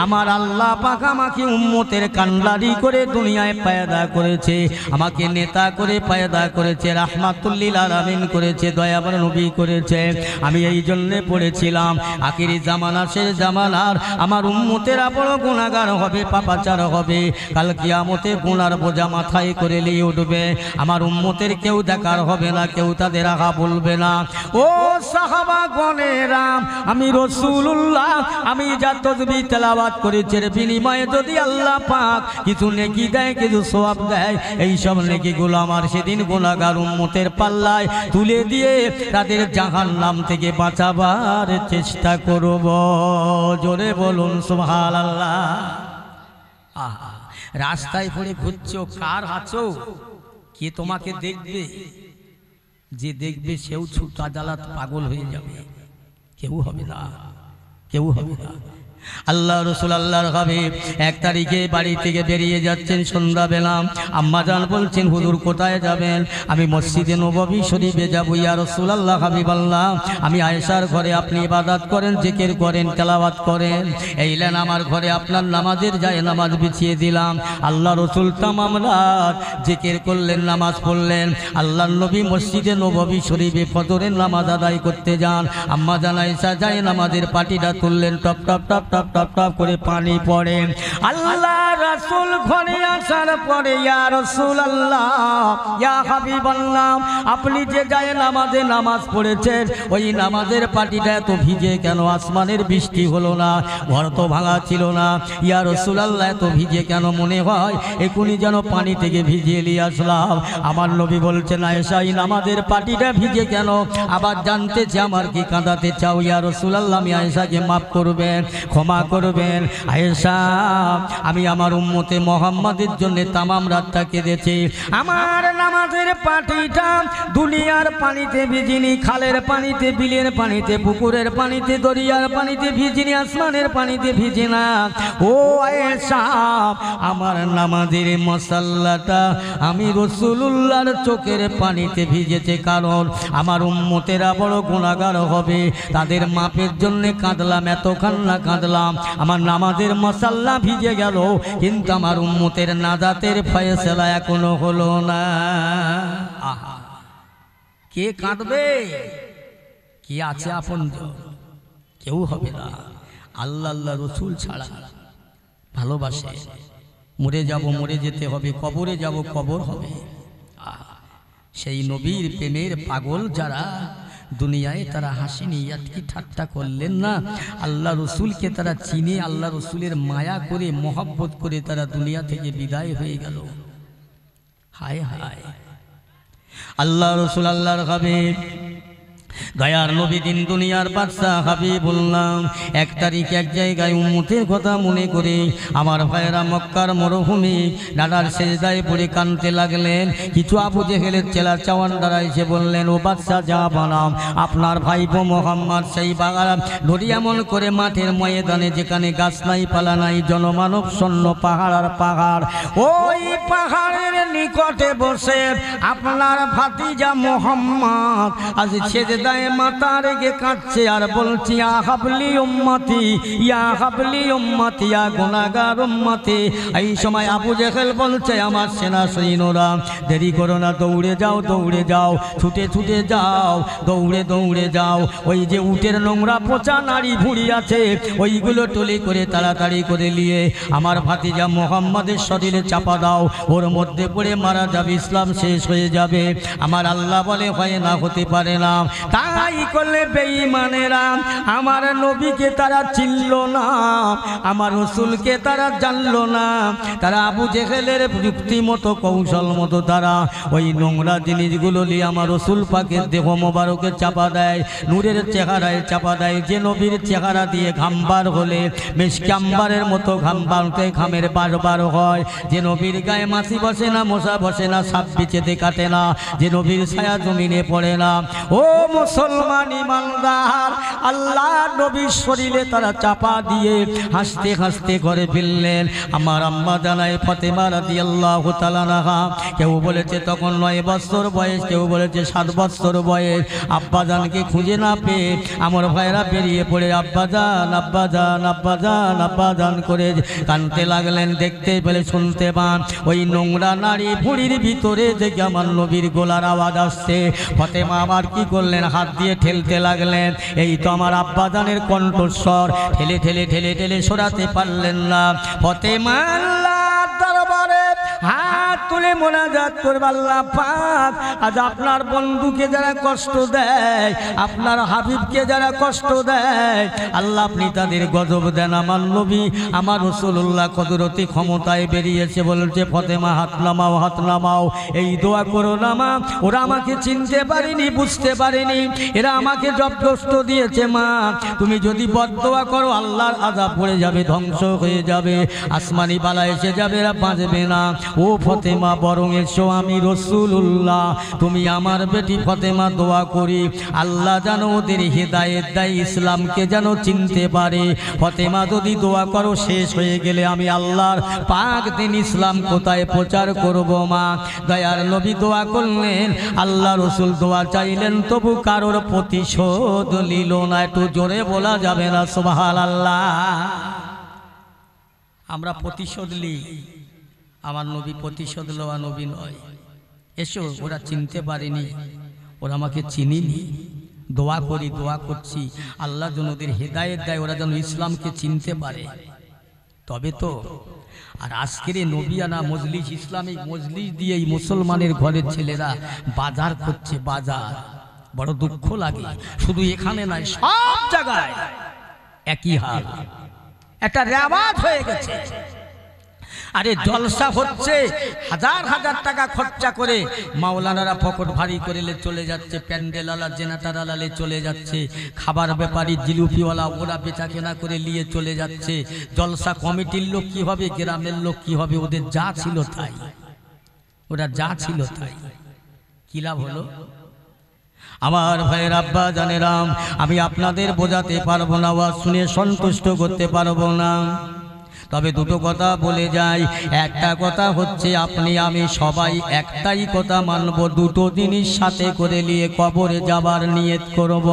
আমার আল্লাহ পাক আমাকে উম্মতের কান্ডারি করে দুনিয়ায় পয়দা করেছে, আমাকে নেতা করে পয়দা করেছে, রাহমাতুল লিল আলামিন করেছে, দয়াবান নবী করেছে। আমি এই জন্য পড়েছিলাম আখিরি জামানা, শেষ জামানার আমার উম্মতেরা বড় গুনাহগার হবে, পাপাচার হবে, কাল কিয়ামতে গুনার বোঝা মাথায় করে নিয়ে উঠবে। আমার উম্মতের কেউ দেখার হবে না, কেউ তাদের আঘা বলবে না। ও সাহাবাগণেরা, আমি রাসূলুল্লাহ, আমি যা তাসবিহ তেলাওয়াত করেছি এর বিনিময়ে যদি আল্লাহ পাক কিছু নেকি দেয়, কিছু সওয়াব দেয়, এই সব নেকিগুলো আমার সেদিন গুনাহগার উম্মতের পাল্লায় তুলে দিয়ে তাদের জাহান্নাম থেকে বাঁচাবার চেষ্টা করব। জোরে বলুন সুবহানাল্লাহ। রাস্তায় পড়ে ঘুরছো, কার আছো, কে তোমাকে দেখবে? যে দেখবে সেও ছুট আদালত পাগল হয়ে যাবে, কেউ হবে না, কেউ হবে না। আল্লাহ রসুল আল্লাহর হাবিব 1 তারিখে বাড়ি থেকে বেরিয়ে যাচ্ছেন সন্ধ্যাবেলা। আম্মাজান বলছেন, হুজুর কোথায় যাবেন? আমি মসজিদে নববী শরীফে যাব। ইয়া রাসূলুল্লাহ, হাবিবাল্লাহ, আমি আয়েশার ঘরে আপনি ইবাদত করেন, জিকির করেন, তেলাওয়াত করেন, এইলেন আমার ঘরে আপনার নামাজের যায় নামাজ বিছিয়ে দিলাম। আল্লাহ রসুল তামাম রাত জিকির করলেন, নামাজ পড়লেন। আল্লাহর নবী মসজিদে নববী শরীফে ফজরের নামাজ আদায় করতে যান। আম্মাজান আয়েশা যায় নামাজের পাটিটা তুললেন, top top top top top top করে পানি পড়ে। আল্লাহ রাসূল ঘরে আসার পরে, ইয়া রাসূলুল্লাহ, ইয়া হাবিবাল্লাহ, আপনি যে যায় নামাজে নামাজ পড়েছেন, ওই নামাজের পাটিটা এত ভিজে কেন? আসমানের বৃষ্টি হলো না, ঘর তো ভাঙা ছিল না। ইয়া রাসূলুল্লাহ, এত ভিজে কেন? মনে হয় এখনই যেন পানি থেকে ভিজিয়ে নিয়ে আসলাম। আমার নবী বলছেন, আয়েশা, এই নামাজের পাটিটা ভিজে কেন? আবার জানতেছে আমার কি কাঁদাতে চাও? ইয়া রাসূলুল্লাহ, আমি আয়েশাকে মাফ করবেন, ক্ষমা করবেন। আয়েশা, আমি আমার উম্মতে মুহাম্মাদের জন্য তামাম রাতটা কেঁদেছি। আমার নামাজের পাটিটা দুনিয়ার পানিতে ভিজিনি, খালের পানিতে, বিলের পানিতে, পুকুরের পানিতে, দরিয়ার পানিতে ভিজিনি, আসমানের পানিতে ভিজি না। ও আয়েশা, আমার নামাজের মশাল্লাটা আমি রাসূলুল্লাহর চোখের পানিতে ভিজেছে, কারণ আমার উম্মতেরা বড় গুনাহগার হবে, তাদের মাপের জন্য কাঁদলাম, এত কান্না কাঁদলাম। আমার নামাজের মশাল্লা ভিজে গেল, কিন্তু আমার উম্মতের নাজাতের ফয়সালা এখনো হলো না। আহা, কে কাঁদবে? কে আছে আপনজন? কেউ হবে না। আল্লাহ আল্লাহ রসুল ছাড়া ভালোবাসে। মরে যাব, মরে যেতে হবে, কবরে যাব, কবর হবে। সেই নবীর প্রেমের পাগল যারা দুনিয়ায়, তারা হাসিনি, ইয়াতকি ঠাট্টা করলেন না। আল্লাহ রসুলকে তারা চিনে, আল্লাহ রসুলের মায়া করে, মহব্বত করে তারা দুনিয়া থেকে বিদায় হয়ে গেল। হায় হায়, আল্লাহ রসুল আল্লাহর হাবিব, দয়ার নবী, দিন দুনিয়ার বাদশাহ হাবিবুল্লাহ 1 তারিখ এক জায়গায় উম্মতের কথা মনে করে আমার ভাইয়েরা মক্কার মরুভূমি নানার সেজদায় পড়ে কাঁদতে লাগলেন। কিছু আবু জেহেলের চেলা চাওয়ানদারা এসে বললেন, ও বাদশাহ জাহানাম, আপনার ভাইপো মোহাম্মদ সেই বাগান ধরি এমন করে মাঠের ময়দানে, যেখানে গাছ নাই, পালা নাই, জনমানব শূন্য, পাহাড় আর পাহাড়, ওই পাহাড়ের নিকটে বসে আপনার ভাতিজা মোহাম্মদ আজ সেজদায় মাথা রেখে কাঁদছে আর বলছি, ইয়া হাবলি উম্মতি, ইয়া হাবলি উম্মতি, ইয়া গুনাহগার উম্মতি। এই সময় আবু জেহেল বলছে, আমার সেনা সৈন্যরা, দেরি করো না, দৌড়ে যাও, দৌড়ে যাও, ছুটে ছুটে যাও, দৌড়ে দৌড়ে যাও। ওই যে উটের নোংরা পচা নাড়ি ভুঁড়ি আছে, ওইগুলো টলি করে তাড়াতাড়ি করে নিয়ে আমার ভাতিজা মোহাম্মদের শরীরে চাপা দাও, ওর মধ্যে পড়ে মারা যাবে, ইসলাম শেষ হয়ে যাবে। আমার আল্লাহ বলে, হয় না, হতে পারে না। তাই করলে বেঈমানেরা আমার নবীকে তারা চিনল না, আমার রসুলকে তারা জানল না। তারা আবু জেহেলের যুক্তি মতো, কৌশল মতো তারা ওই নোংরা জিনিসগুলো নিয়ে আমার রসুল পাকের দেহ মোবারকে চাপা দেয়, নূরের চেহারায় চাপা দেয়। যে নবীর চেহারা দিয়ে ঘামবার হলে মেশকাম্বারের মতো ঘাম বাড়তে, ঘামের বারবার হয়। যে নবীর গায়ে মাছি বসে না, মশা বসে না, সাপ বিচেতে কাটে না, যে নবীর ছায়া জমিনে পড়ে না। ও মুসলমান ইমানদার, আল্লাহ নবীর শরীরে তারা চাপা দিয়ে হাসতে হাসতে ঘরে ফিরলেন। আমার আম্মা জানায় ফাতেমা রাদিয়াল্লাহু তাআলা আনহা, কেউ বলেছে তখন 9 বছর বয়স, কেউ বলেছে 7 বছর বয়স। আব্বাজানকে খুঁজে না পেয়ে আমার ভাইরা বেরিয়ে পড়ে আব্বাজান আব্বাজান আব্বাজান আব্বাজান করে কাঁদতে লাগলেন। দেখতে পেলে শুনতে পান ওই নোংরা নারী ভুঁড়ির ভিতরে থেকে আমার নবীর গলার আওয়াজ আসছে। ফাতেমা আবার কি করলেন, হাত দিয়ে ঠেলতে লাগলেন। এই তো আমার আব্বাজানের কণ্ঠস্বর, ঠেলে ঠেলে ঠেলে ঠেলে সরাতে পারলেন না। ফাতেমা আল্লাহর দরবারে হাত তুলে মোনাজাত করবে, আল্লাহ পাক আজ আপনার বন্ধুকে যারা কষ্ট দেয়, আপনার হাবিবকে যারা কষ্ট দেয়, আল্লাহ আপনি তাদের গজব দেন। আমার নবী আমার রাসূলুল্লাহ কুদরতি ক্ষমতায় বেরিয়েছে, বলছে ফাতেমা হাত নামাও, হাত নামাও, এই দোয়া করো না মা, ওরা আমাকে চিনতে পারেনি, বুঝতে পারেনি, এরা আমাকে জব কষ্ট দিয়েছে মা, তুমি যদি বদদোয়া করো আল্লাহর আযাব পড়ে যাবে, ধ্বংস হয়ে যাবে, আসমানি বালা এসে যাবে, এরা বাঁচবে না। ও ফাতেমা বরং এসো, আমি রাসূলুল্লাহ, তুমি আমার বেটি ফাতেমা দোয়া করি আল্লাহ যেন ওদের হেদায়েত দেয়, ইসলামকে যেন চিনতে পারে। ফাতেমা যদি দোয়া করো, শেষ হয়ে গেলে আমি আল্লাহর পাক দিন ইসলাম কোথায় প্রচার করব মা। দয়ার নবী দোয়া করলেন, আল্লাহ রসুল দোয়া চাইলেন, তবু কারোর প্রতিশোধ নিল না। একটু জোরে বলা যাবে না সুবহানাল্লাহ? আমরা প্রতিশোধ নিই, আমার নবী প্রতিশোধ লওয়া নবী নয়। এসো, ওরা চিনতে পারেনি, ওরা আমাকে চিনিনি, দোয়া করি, দোয়া করছি আল্লাহ যেন ওদের হেদায়েত দেয়, ওরা যেন ইসলামকে চিনতে পারে, তবে তো। আর আজকের নবিয়ানা মজলিস, ইসলামিক মজলিস দিয়ে এই মুসলমানের ঘরের ছেলেরা বাজার করছে, বাজার। বড় দুঃখ লাগে, শুধু এখানে নয়, সব জায়গায় একই হাল, একটা রেওয়াজ হয়ে গেছে। আরে জলসা হচ্ছে, হাজার হাজার টাকা খরচা করে মাওলানারা পকেট ভারী করে চলে যাচ্ছে, প্যান্ডেলওয়ালা জেনারেটরওয়ালা চলে যাচ্ছে, খাবার ব্যাপারী জিলিপিওয়ালা ওরা বেচা কেনা করে নিয়ে চলে যাচ্ছে। জলসা কমিটির লোক কি হবে, গ্রামের লোক কি হবে, ওদের যা ছিল তাই, ওরা যা ছিল তাই। কি লাভ হলো? আমার ভাইয়ের আব্বা জানেরাম, আমি আপনাদের বোঝাতে পারবো না, ওয়াজ শুনে সন্তুষ্ট করতে পারবো না, তবে দুটো কথা বলে যাই। একটা কথা হচ্ছে, আপনি আমি সবাই একটাই কথা মানব, দুটো জিনিস সাথে করে নিয়ে কবরে যাবার নিয়ত করব।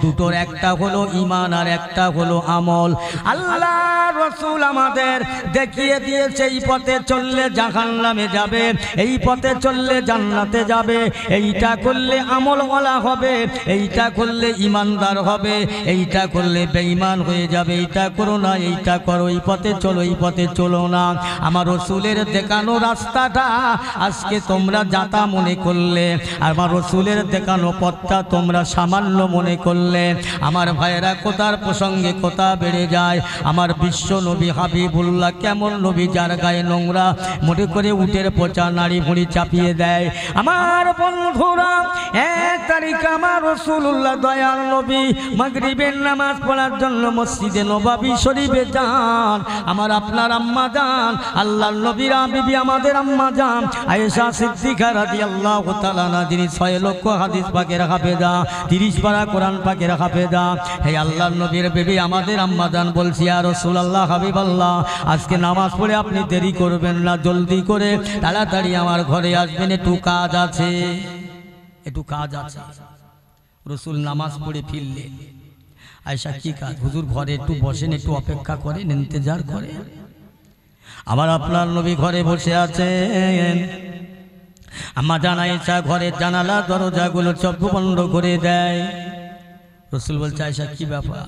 দুটোর একটা হলো ঈমান আর একটা হলো আমল। আল্লাহ রাসূল আমাদের দেখিয়ে দিয়েছে, এই পথে চললে জাহান্নামে যাবে, এই পথে চললে জান্নাতে যাবে, এইটা করলে আমলওয়ালা হবে, এইটা করলে ঈমানদার হবে, এইটা করলে বেঈমান হয়ে যাবে, এইটা করো না, এইটা করো, এই পথে চলো, এই পথে চলো না। আমার রাসূলের দেখানো রাস্তাটা আজকে তোমরা যাতা মনে করলে, আমার রাসূলের দেখানো পথটা তোমরা সামান্য মনে করলে। আমার ভাইয়েরা, কোথার প্রসঙ্গে কথা বেড়ে যায়। আমার বিশ্ব নবী হাবিবুল্লাহ কেমন নবী, যার গায়ে নোংরা মনে করে উটের পচা নাড়ি ভুঁড়ি চাপিয়ে দেয়। আমার বন্ধুরা, 1 তারিখ আমার রাসূলুল্লাহ দয়াল নবী মাগরিবের নামাজ পড়ার জন্য মসজিদে নববী শরীফে যান। আমার আপনার আম্মা জান, আল্লাহর নবীর বিবি আমাদের আম্মা জান আয়েশা সিদ্দিকা রাদিয়াল্লাহু তাআলা আনহা, যিনি 6 লক্ষ হাদিস পাকের হাফেজা, 30 পারা কোরআন পাকের হাফেজা। হে আল্লাহর নবীর বিবি আমাদের আম্মা জান বলছি, ইয়া রাসূলুল্লাহ হাবিবাল্লাহ, আজকে নামাজ পড়ে আপনি দেরি করবেন না, জলদি করে তাড়াতাড়ি আমার ঘরে আসবেন, একটু কাজ আছে, একটু কাজ আছে। রাসূল নামাজ পড়ে ফিরলেন। আয়েশা, কি কাজ? হুজুর ঘরে একটু বসেন, একটু অপেক্ষা করেন, ইন্তজার করেন। আমার আপনার নবী ঘরে বসে আছেন। আম্মা জান আয়েশা ঘরের জানালা দরজাগুলো সব বন্ধ করে দেয়। রাসূল বলছে, আয়েশা কি ব্যাপার?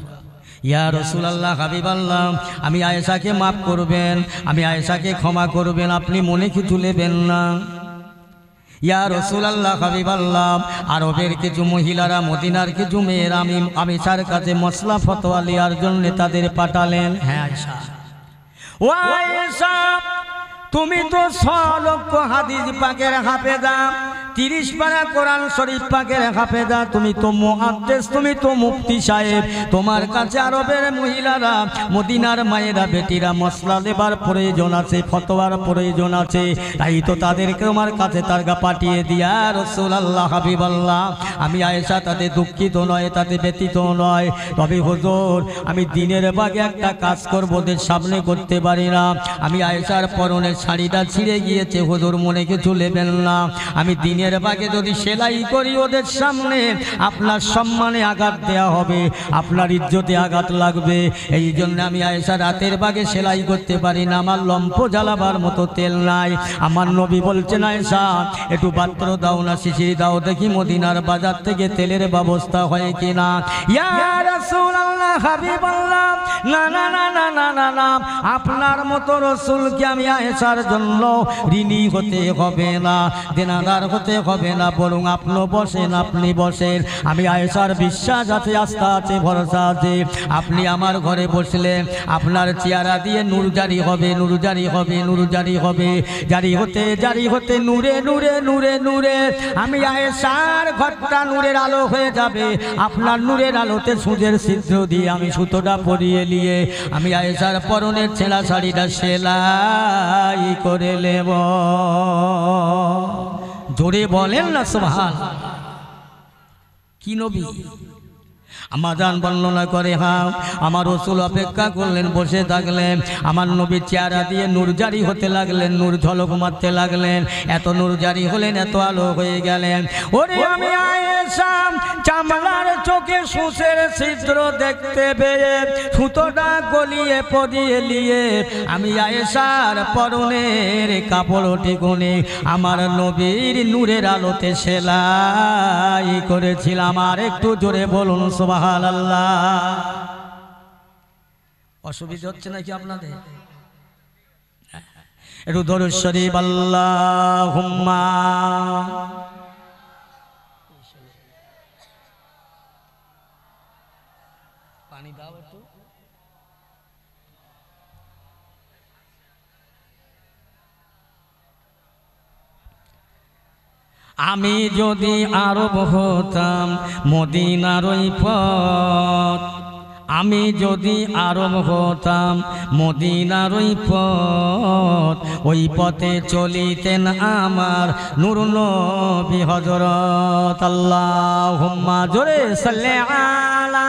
ইয়া রাসূলুল্লাহ হাবিবাল্লাহ, আমি আয়েশাকে মাফ করবেন, আমি আয়েশাকে ক্ষমা করবেন, আপনি মনে কিছু নেবেন না। ইয়া রাসূলুল্লাহ হাবিবাল্লাহ, আরবের কিছু মহিলারা, মদিনার কিছু মেয়েরা আমি আয়েশার কাছে মসলা ফতোয়া নেওয়ার জন্য তাদের পাঠালেন। হ্যাঁ আয়েশা, ও আয়েশা, তুমি তো 6 লক্ষ হাদিস পাকের হাফেজা, 30 পারা কোরআন শরীফ পাকের হাফেজা, তুমি তো মুহাদ্দিস, তুমি তো মুফতি সাহেব, তোমার কাছে আরবের মহিলারা, মদিনার মায়েরা, বেটিরা মশলা দেবার প্রয়োজন আছে, ফতোয়ার প্রয়োজন আছে, তাই তো তাদেরকে তোমার কাছে তারগা পাঠিয়ে দিয়া রাসূলুল্লাহ হাবিবাল্লাহ। আমি আয়েশা তাতে দুঃখিত নয়, তাতে ব্যতীত নয়, তবে হুজুর আমি দিনের বাগে একটা কাজ করব, ওদের সামনে করতে পারি না। আমি আয়েশার পরনের শাড়িটা ছিঁড়ে গিয়েছে হুজুর, মনে কিছু নেবেন না। আমি দিনের বাগে যদি সেলাই করি ওদের সামনে আপনার সম্মানে আঘাত দেয়া হবে, আপনার ইজ্জতে আঘাত লাগবে, এই জন্য আমি আয়েশা রাতের বাগে সেলাই করতে পারি না, আমার লম্ফ জ্বালাবার মতো তেল নাই। আমার নবী বলছেন আয়েশা একটু পাত্র দাও না, শিশির দাও, দেখি মদিনার বাজার থেকে তেলের ব্যবস্থা হয় কিনা। ইয়া রাসূলুল্লাহ হাবিবাল্লাহ, না না না না না না না, আপনার মতো রসুলকে আমি আয়েশার জন্য ঋণী হতে হবে না, দেনাদার হতে হবে না, বরং আপনি বসেন, আপনি বসেন, আমি আয়েশার বিশ্বাস আছে, আস্থা আছে, ভরসা আছে, আপনি আমার ঘরে বসলে আপনার চেহারা দিয়ে নূর জারি হবে, নূর জারি হবে, নূর জারি হবে, জারি হতে নূরে নূরে নূরে নূরে আমি আয়েশার ঘরটা নূরের আলো হয়ে যাবে। আপনার নূরের আলোতে সূর্যের ছিদ্র দিয়ে আমি সুতোটা পরিয়ে নিয়ে আমি আয়েশার পরনের ছেঁড়া শাড়িটা সেলাই করে নেব। জোরে বলেন না সুবহান। কি নবী আমার জান বর্ণনা করে, হ্যাঁ আমার রাসূল অপেক্ষা করলেন, বসে থাকলেন, আমার নবীর চেহারা দিয়ে নূর জারি হতে লাগলেন, নূর ঝলক মারতে লাগলেন, এত নূর জারি হলেন, এত আলো হয়ে গেলেন। ওরে আমি আয়েশা চামড়ার চোখে সুসের ছিদ্র দেখতে পেয়ে সুতোটা গলিয়ে পরিয়ে নিয়ে আমি আয়েশার পরনের কাপড়টি গুনে আমার নবীর নূরের আলোতে সেলাই করেছিলাম। আর একটু জোরে বলুন সুবহানাল্লাহ। অসুবিধা হচ্ছে নাকি আপনাদের? একটু দরুদ শরীফ আল্লাহুম্মা। পানি দাও একটু। আমি যদি আরব হতাম মদিনার ওই পথ, আমি যদি আরব হতাম মদিনার ওই পথ, ওই পথে চলিতেন আমার নূর নবী হযরত। আল্লাহুম্মা জোরে সাল্লি আলা।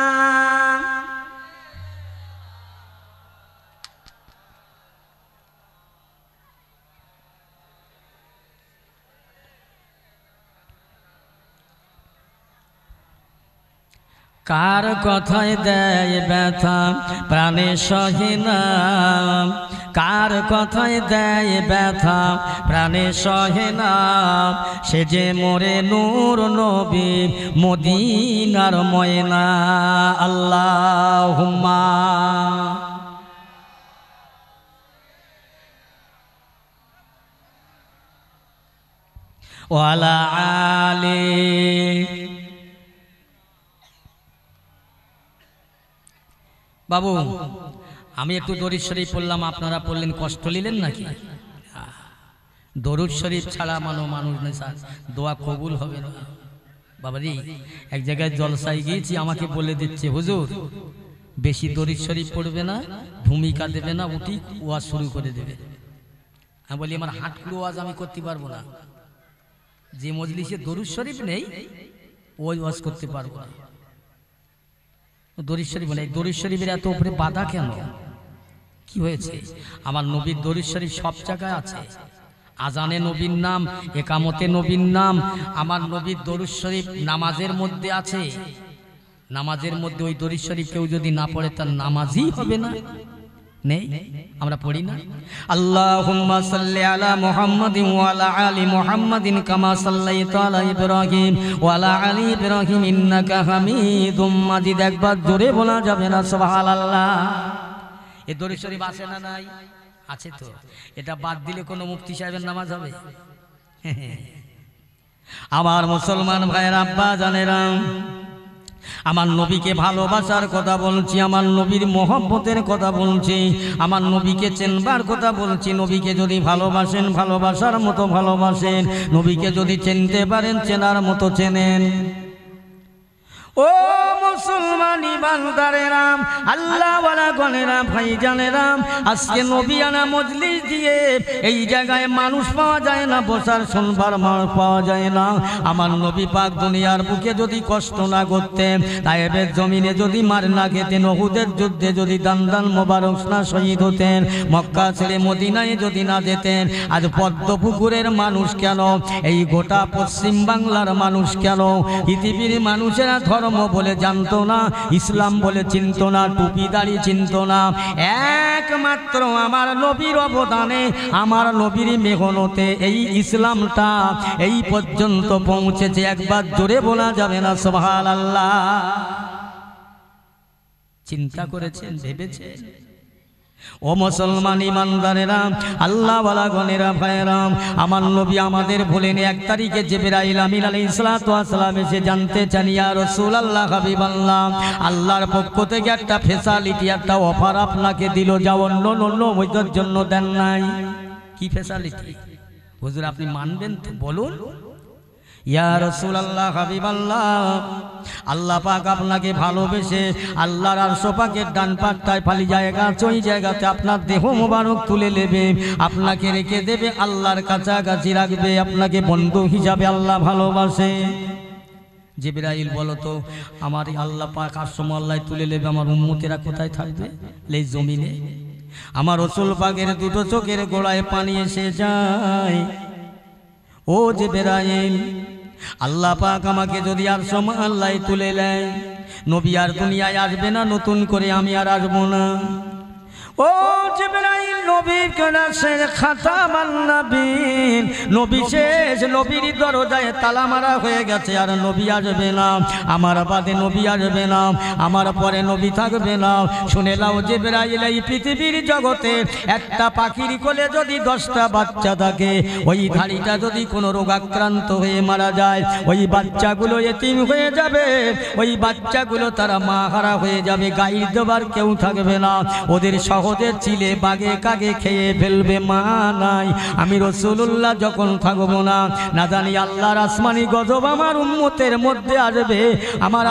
কার কথায় দেয় ব্যথা প্রাণে সহে না, কার কথায় দেয় ব্যথা প্রাণে সহে না, সে যে মোরে নূর নবী মদিনার ময়না। আল্লাহুম্মা ওয়ালা আলি। বাবু আমি একটু দরুদ শরীফ পড়লাম, আপনারা পড়লেন, কষ্ট নিলেন নাকি? দরুদ শরীফ ছাড়া মানুষ নেই, দোয়া কবুল হবে না। বাবাজি এক জায়গায় জলসায় গিয়েছি, আমাকে বলে দিচ্ছে হুজুর বেশি দরুদ শরীফ পড়বে না, ভূমিকা দেবে না, উঠি ওয়াজ শুরু করে দেবে। আমি বলি আমার হাঁটকুলো ওয়াজ আমি করতে পারবো না, যে মজলিসে দরুদ শরীফ নেই ওই ওয়াজ করতে পারবো না। দরুদ শরীফ বলে, দরুদ শরীফের এত উপরে বাধা কেন? কি হয়েছে? আমার নবীর দরুদ শরীফ সব জায়গায় আছে, আজানে নবীর নাম, একামতে নবীর নাম, আমার নবীর দরুদ শরীফ নামাজের মধ্যে আছে, নামাজের মধ্যে ওই দরুদ শরীফ কেউ যদি না পড়ে তার নামাজই হবে না। নেই, আমরা পড়ি না? আল্লাহুম্মা সাল্লি আলা মুহাম্মাদিন ওয়া আলা আলি মুহাম্মাদিন কামা সাল্লাইতা আলা ইব্রাহিম ওয়া আলা আলি ইব্রাহিম ইন্নাকা হামিদুম মাজিদ। একবার জোরে বলা যাবে না সুবহানাল্লাহ? এই দরুদ শরীফ আছে না নাই? আছে তো। এটা বাদ দিলে কোনো মুফতি সাহেবের নামাজ হবে? আমার মুসলমান ভাইয়ের আব্বা জানেরা, আমার নবীকে ভালোবাসার কথা বলছি, আমার নবীর মহব্বতের কথা বলছি, আমার নবীকে চেনবার কথা বলছি। নবীকে যদি ভালোবাসেন, ভালোবাসার মতো ভালোবাসেন। নবীকে যদি চিনতে পারেন, চেনার মতো চেনেন। ও মুসলমান ইমানদারেরা, আল্লাহওয়ালা গণেরা, ভাইজানেরা, আজকে নবিয়ানা মজলিস দিয়ে এই জায়গায় মানুষ পাওয়া যায় না, বসার শুনবার মানুষ পাওয়া যায় না। আমার নবী পাক দুনিয়ার বুকে যদি কষ্ট না করতেন, তায়েবের জমিনে যদি মার না খেতেন, উহুদের যুদ্ধে যদি দান দান মোবারক না শহীদ হতেন, মক্কা ছেড়ে মদিনায় যদি না যেতেন, আজ পদ্মপুকুরের মানুষ কেন, এই গোটা পশ্চিম বাংলার মানুষ কেন, পৃথিবীর মানুষেরা ধর্ম বলে জানতো না, ইসলাম বলে চিনত না, টুপি দাড়ি চিনত না। একমাত্র আমার নবীর অবদানে, আমার নবীর মেহনতে এই ইসলামটা এই পর্যন্ত পৌঁছেছে। একবার জোরে বলা যাবে না সুবহানাল্লাহ? চিন্তা করেছেন, ভেবেছেন? ও মুসলমান ইমানদারেরা, আল্লাহওয়ালা গণেরা, ভাইয়েরাম, আমার নবী আমাদের বলেন 1 তারিখে জিবরাইল আমিন আলাইহিস সালাতু ওয়াস সালাম এসে জানতে চান, ইয়া রাসূলুল্লাহ, হাবিবাল্লাহ, আল্লাহর পক্ষ থেকে একটা ফেসালিটি, একটা অফার আপনাকে দিল, যা অন্য ওইটার জন্য দেন নাই। কি ফেসালিটি হুজুর, আপনি মানবেন তো বলুন? ইয়া রাসূলুল্লাহ, হাবিবাল্লাহ, আল্লাহ পাক আপনাকে ভালোবেসে আল্লাহর আরশ পাকের ডান পাশটায় খালি জায়গা আছে, ওই জায়গাতে আপনার দেহ মোবারক তুলে নেবে, আপনাকে রেখে দেবে, আল্লাহর কাছাকাছি রাখবে, আপনাকে বন্ধু হিসাবে আল্লাহ ভালোবাসে। জিবরাইল বলো তো, আমার আল্লাহ পাক আরশ আল্লাহ তুলে নেবে, আমার উম্মতেরা কোথায় থাকবে? এই জমিনে। আমার রাসূল পাকের দুটো চোখের গোড়ায় পানি এসে যায়। ও জিবরাইল, আল্লাহ পাক আমাকে যদি আর আল্লাহ তুলে নেয়, নবী আর দুনিয়ায় আসবে না, নতুন করে আমি আর আসবো না। ও জিবরাইল, নবীর কাছে খাতামান নবীন, নবী শেষ, নবীর দরজায় তালা মারা হয়ে গেছে, আর নবী আসবে না, আমার বাদে নবী আসবে না, আমার পরে নবী থাকবে না। শুনে নাও জিবরাইল, এই পৃথিবীর জগতে একটা পাখির কোলে যদি 10টা বাচ্চা থাকে, ওই ধাড়িটা যদি কোনো রোগাক্রান্ত হয়ে মারা যায়, ওই বাচ্চাগুলো এতিম হয়ে যাবে, ওই বাচ্চাগুলো তারা মা হারা হয়ে যাবে, গাইড দেবার কেউ থাকবে না, ওদের সহজে চিলে বাগে কাগে খেয়ে ফেলবে, মা নাই। আমি রাসূলুল্লাহ যখন থাকবো না, না জানি আল্লাহর আসমানি গজব আমার উম্মতের মধ্যে আসবে, আমার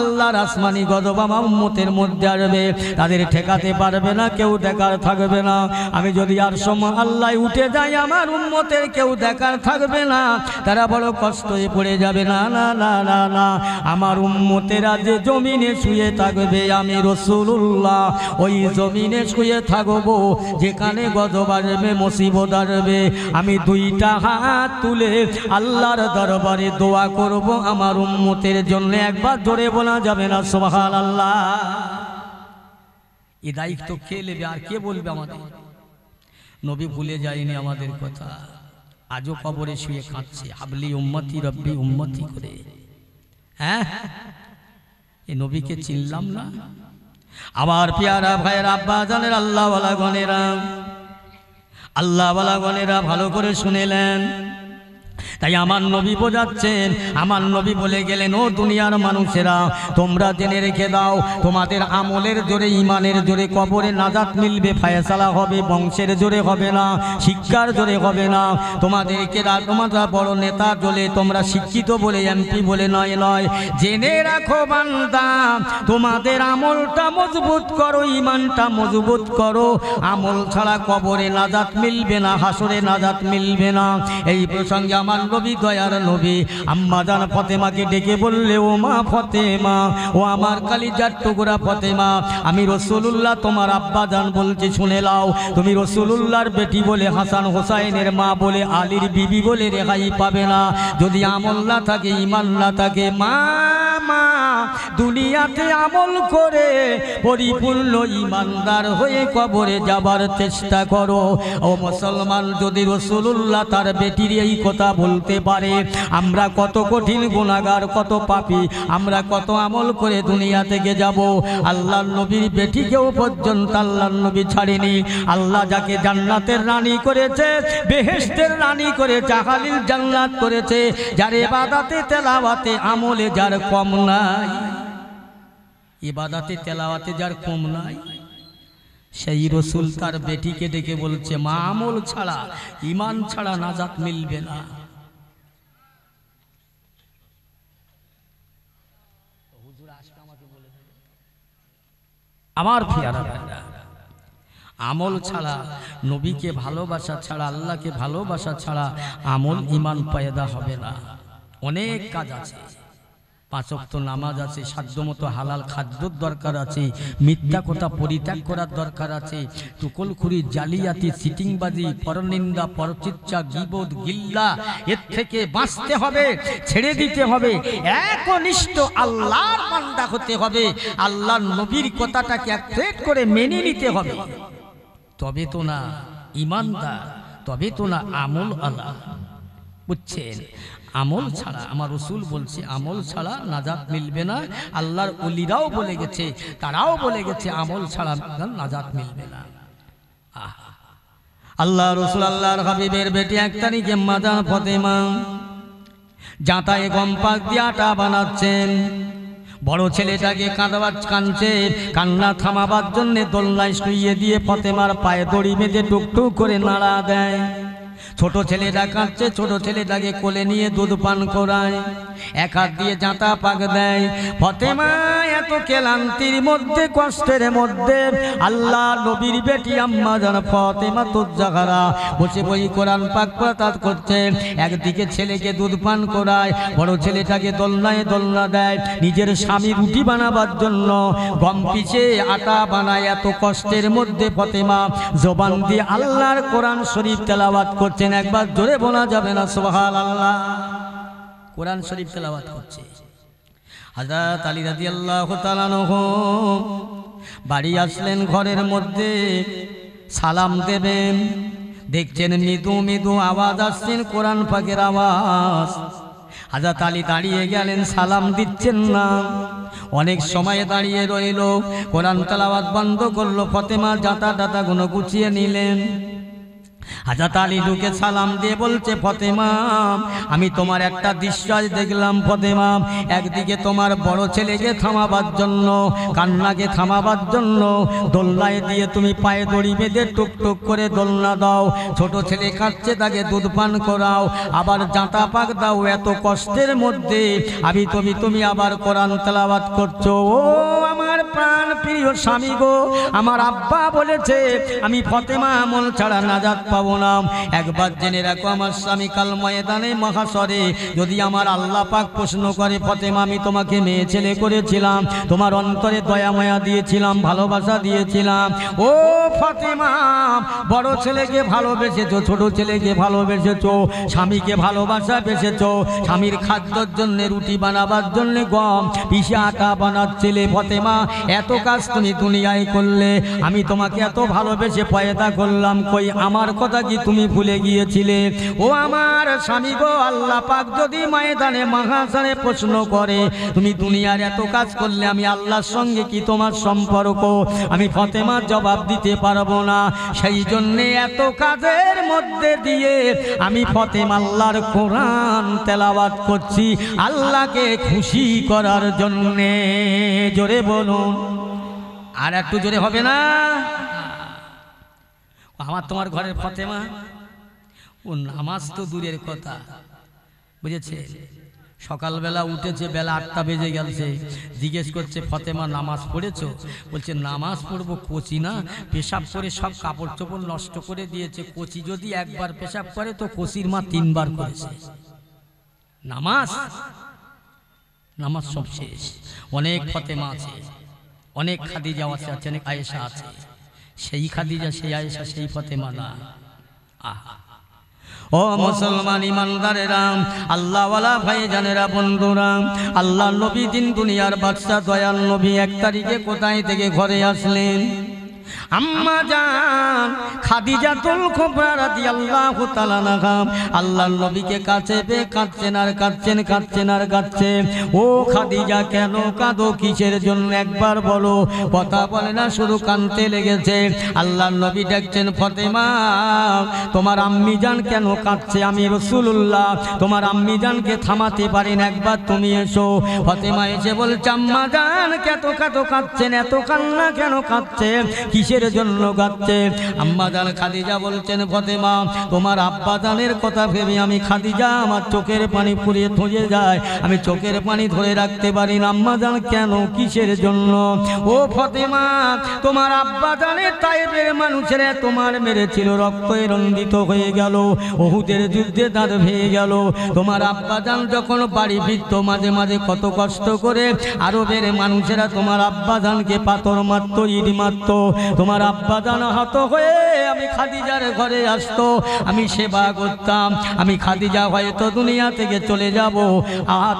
আল্লাহর আসমানি গজব আমার উম্মতের মধ্যে আসবে, তাদের ঠেকাতে পারবে না, কেউ দেখার থাকবে না। আমি যদি আর আল্লাহ উঠে যাই, আমার উম্মতের কেউ দেখার থাকবে না, তারা বড় কষ্ট হয়ে পড়ে যাবে। না না না না না, আমার উম্মতেরা যে জমিনে শুয়ে থাকবে, আমি রাসূলুল্লাহ ওই জমিনে শুয়ে থাকবো, যেখানে গজব আসবে, মুসিবত আসবে। আমি 2টা হাত তুলে আল্লাহর দরবারে দোয়া করব আমার উম্মতের জন্য। একবার জোরে বলা যাবে না সুবহানাল্লাহ? এই দায়িত্ব কে নেবে আর কে বলবে আমাদের? নবী ভুলে যায়নি আমাদের কথা, আজও কবরে শুয়ে কাঁদছে, হাবলি উম্মতি রব্বি উম্মতি করে। হ্যাঁ, এই নবীকে চিনলাম না? আমার পেয়ারা ভাইয়ের আব্বা জানের আল্লাহওয়ালা গণেরা, আল্লাহওয়ালা গণেরা, ভালো করে শুনেলেন। তাই আমার নবী বোঝাচ্ছেন, আমার নবী বলে গেলেন, ও দুনিয়ার মানুষেরা, তোমরা জেনে রেখে দাও, তোমাদের আমলের জোরে, ইমানের জোরে কবরে নাজাত মিলবে, ফায়সালা হবে, বংশের জোরে হবে না, শিক্ষার জোরে হবে না। তোমাদেরকে তোমরা বড় নেতা জোরে, তোমরা শিক্ষিত বলে, এমপি বলে নয়, জেনে রাখো বান্দা, তোমাদের আমলটা মজবুত করো, ইমানটা মজবুত করো। আমল ছাড়া কবরে নাজাত মিলবে না, হাসরে নাজাত মিলবে না। এই প্রসঙ্গে আমার নবী, দয়ার নবী আম্মা জান ফাতেমাকে ডেকে বললে, ও মা ফাতেমা, ও আমার কলিজার টুকরা ফাতেমা, আমি রাসূলুল্লাহ তোমার আব্বা জান বলছি, শুনে নাও। তুমি রাসূলুল্লাহর বেটি বলে, হাসান হোসাইনের মা বলে, আলীর বিবি বলে রেহাই পাবে না। যদি আমল না থাকে, ইমান না থাকে, মা দুনিয়াতে আমল করে পরিপূর্ণ ইমানদার হয়ে কবরে যাবার চেষ্টা করো। ও মুসলমান, যদি রাসূলুল্লাহ তার বেটির এই কথা বলতে পারে, আমরা কত কঠিন গুনাহগার, কত পাপী, আমরা কত আমল করে দুনিয়া থেকে যাব। আল্লাহর নবীর বেটিকেও পর্যন্ত আল্লাহর নবী ছাড়েনি। আল্লাহ যাকে জান্নাতের রানী করেছে, বেহেশতের রানী করে, জাহালিল জান্নাত করেছে, যার ইবাদতে তেলাওয়াতে আমলে যার কম নাই। ইবাদাতে তেলাওয়াতে যার কম নাই, সেই রসুল তার বেটিকে ডেকে বলছে, মা আমল ছাড়া, ইমান ছাড়া নাজাত মিলবে না। আমার পিয়ারা ভাইরা, আমল ছাড়া, নবীকে ভালোবাসা ছাড়া, আল্লাহকে ভালোবাসা ছাড়া আমল ইমান পয়দা হবে না। অনেক কাজ আছে, 5 ওয়াক্ত নামাজ আছে, সাধ্যমতো হালাল খাদ্যর দরকার আছে, মিথ্যা কথা পরিত্যাগ করার দরকার আছে, টুকলখুরি, জালিয়াতি, সিটিংবাজি, পরনিন্দা, পরচিৎসা, গীবত, গিল্লা, এর থেকে বাঁচতে হবে, ছেড়ে দিতে হবে, একনিষ্ঠ আল্লাহর বান্দা হতে হবে, আল্লাহর নবীর কথাটাকে অ্যাকসেপ্ট করে মেনে নিতে হবে। তবে তো না ইমানদার, তবে তো না আমল আলা। বুঝছেন? আমল ছাড়া, আমার রসুল বলছে, আমল ছাড়া নাজাত মিলবে না। আল্লাহর ওলিরাও বলে গেছে, তারাও বলে গেছে আমল ছাড়া নাজাত মিলবে না। আল্লাহ রসুল আল্লাহর হাবিবের বেটি 1 তারিখে মাজান ফতেমা জাঁতায় গম পাক দিয়ে আটা বানাচ্ছেন। বড় ছেলেটাকে কাঁদছে, কান্না থামাবার জন্য দোলনায় শুইয়ে দিয়ে ফতেমার পায়ে দড়ি বেঁধে টুকটুক করে নাড়া দেয়। ছোট ছেলেটা কাঁদছে, ছোট ছেলেটাকে কোলে নিয়ে দুধ পান করায়, 1 হাত দিয়ে জাঁতা পাক দেয়। ফতেমা এত ক্লান্তির মধ্যে, কষ্টের মধ্যে আল্লাহ নবীর বেটি আম্মা জান ফতেমা তুজ্জাহারা বসে বই কোরআন পাক পাঠ করছে। একদিকে ছেলেকে দুধ পান করায়, বড় ছেলেটাকে দোলনা দেয়। নিজের স্বামী রুটি বানাবার জন্য গম পিষে আটা বানায়। এত কষ্টের মধ্যে ফতেমা জবান দিয়ে আল্লাহর কোরআন শরীফ তেলাওয়াত করছেন। একবার জোরে বলা যাবে না সুবহানাল্লাহ? কোরআন শরীফ তেলাওয়াত করছে। হযরত আলী রাদিয়াল্লাহু তাআলা আনহু বাড়ি আসলেন, ঘরের মধ্যে সালাম দেবেন, দেখছেন মৃদু মৃদু আওয়াজ আসছেন, কোরআন পাকের আওয়াজ। হযরত আলী দাঁড়িয়ে গেলেন, সালাম দিচ্ছেন না। অনেক সময় দাঁড়িয়ে রইল, কোরআন তেলাওয়াত বন্ধ করলো। ফতেমা জাঁতা গুলো গুছিয়ে নিলেন। হযরত আলী ঢুকে সালাম দিয়ে বলছে, ফতেমা আমি তোমার একটা দৃশ্য দেখলাম। ফতেমা, একদিকে তোমার বড় ছেলেকে থামাবার জন্য, কান্নাকে থামাবার জন্য দোলনায় দিয়ে তুমি পায়ে দড়ি বেঁধে টুকটুক করে দোলনা দাও। ছোট ছেলে কাঁদছে, তাকে দুধ পান করাও, আবার জাঁতা পাক দাও। এত কষ্টের মধ্যে তুমি আবার কোরআন তেলাওয়াত করছো। ও আমার প্রাণ প্রিয় স্বামী গো, আমার আব্বা বলেছে আমি ফতেমা আমল ছাড়া নাজাত পাবো না। একবার জেনে রাখো, আমার স্বামী কাল ময়দানে মহাশরে যদি আমার আল্লাহ পাক প্রশ্ন করে, ফতেমা আমি তোমাকে মেয়ে ছেলে করেছিলাম, তোমার অন্তরে দয়া মায়া দিয়েছিলাম, ভালোবাসা দিয়েছিলাম। ও ফতেমা, বড় ছেলেকে ভালোবেসেছো, ছোট ছেলেকে ভালোবেসেছো, স্বামীকে ভালোবাসা বেসেছো, স্বামীর খাদ্যর জন্য রুটি বানাবার জন্য গম পিষে আটা বানাচ্ছিলে। ফতেমা এত কাজ তুমি দুনিয়ায় করলে, আমি তোমাকে এত ভালোবেসে পয়দা করলাম, কই আমার কথা কি তুমি ভুলে গিয়েছিলে? ও আমার স্বামী গো, আল্লাহ পাক যদি ময়দানে মহাশরে প্রশ্ন করে তুমি দুনিয়ার এত কাজ করলে, আমি আল্লাহর সঙ্গে কি তোমার সম্পর্ক? আমি ফতেমার জবাব দিতে পারবো না। সেই জন্য এত কাজের মধ্যে দিয়ে আমি ফতেমা আল্লাহর কোরআন তেলাওয়াত করছি, আল্লাহকে খুশি করার জন্যে। জোরে বলুন, আর একটু জোরে হবে না? আমার তোমার ঘরের ফতেমা, ও নামাজ তো দূরের কথা, বুঝেছে? সকালবেলা উঠেছে, বেলা 8টা বেজে গেছে, জিজ্ঞেস করছে, ফতেমা নামাজ পড়েছো? বলছে নামাজ পড়বো, কোচি না পেশাব করে সব কাপড় চোপড় নষ্ট করে দিয়েছে। কোচি যদি একবার পেশাব করে তো কোচির মা 3 বার করেছে। নামাজ সব শেষ। অনেক ফতেমা আছে, অনেক খাদিজা আছে, অনেক আয়েশা আছে। সেই খাদিজা, সেই আয়েশা, সেই ফতেমা না। ও মুসলমান ইমানদারেরা, আল্লাহওয়ালা ভাইজানেরা, বন্ধুরা, আল্লাহ নবী দিন দুনিয়ার বাদশা দয়াল নবী 1 তারিখে কোথায় থেকে ঘরে আসলেন? আম্মা জান খাদিজাতুল কুবরা রাদিয়াল্লাহু তাআলা আনহা আল্লাহর নবীকে কাছে পেয়ে কাঁদছেন আর কাঁদছেন, কাঁদছেন আর কাঁদছেন। ও খাদিজা কেন কাঁদো, কিসের জন্য একবার বলো। কথা বলে না, শুধু কাঁদতে লেগেছে। আল্লাহর নবী ডাকছেন, ফাতেমা তোমার আম্মি জান কেন কাঁদছে, আমি রাসূলুল্লাহ তোমার আম্মি জানকে থামাতে পারি না, একবার তুমি এসো। ফাতেমা এসে বলছে, আম্মা জান কত কত কাঁদছেন, এত কান্না কেন কাঁদছে, কিসের জন্য কাঁদছে। আম্মা জান খাদিজা বলছেন, ফাতেমা তোমার আব্বা জানের কথা ভেবে আমি খাদিজা আমার চোখের পানি ফুরিয়ে ধুয়ে যায়, আমি চোখের পানি ধরে রাখতে পারি না। আম্মা জান কেন, কিসের জন্য। ও ফাতেমা তোমার আব্বা জানের তায়েফের মানুষেরা তোমার মেরেছিল, রক্তে রঞ্জিত হয়ে গেল, উহুদের যুদ্ধে দাঁত ভেঙে গেল। তোমার আব্বা জান যখন বাড়ি ফিরত মাঝে মাঝে কত কষ্ট করে আরবের মানুষেরা তোমার আব্বা জানকে পাথর মারত, ইট মারত। তোমার আব্বা জান আহত হয়ে আমি খাদিজার ঘরে আসতো, আমি সেবা করতাম। আমি খাদিজা হয়তো দুনিয়া থেকে চলে যাব,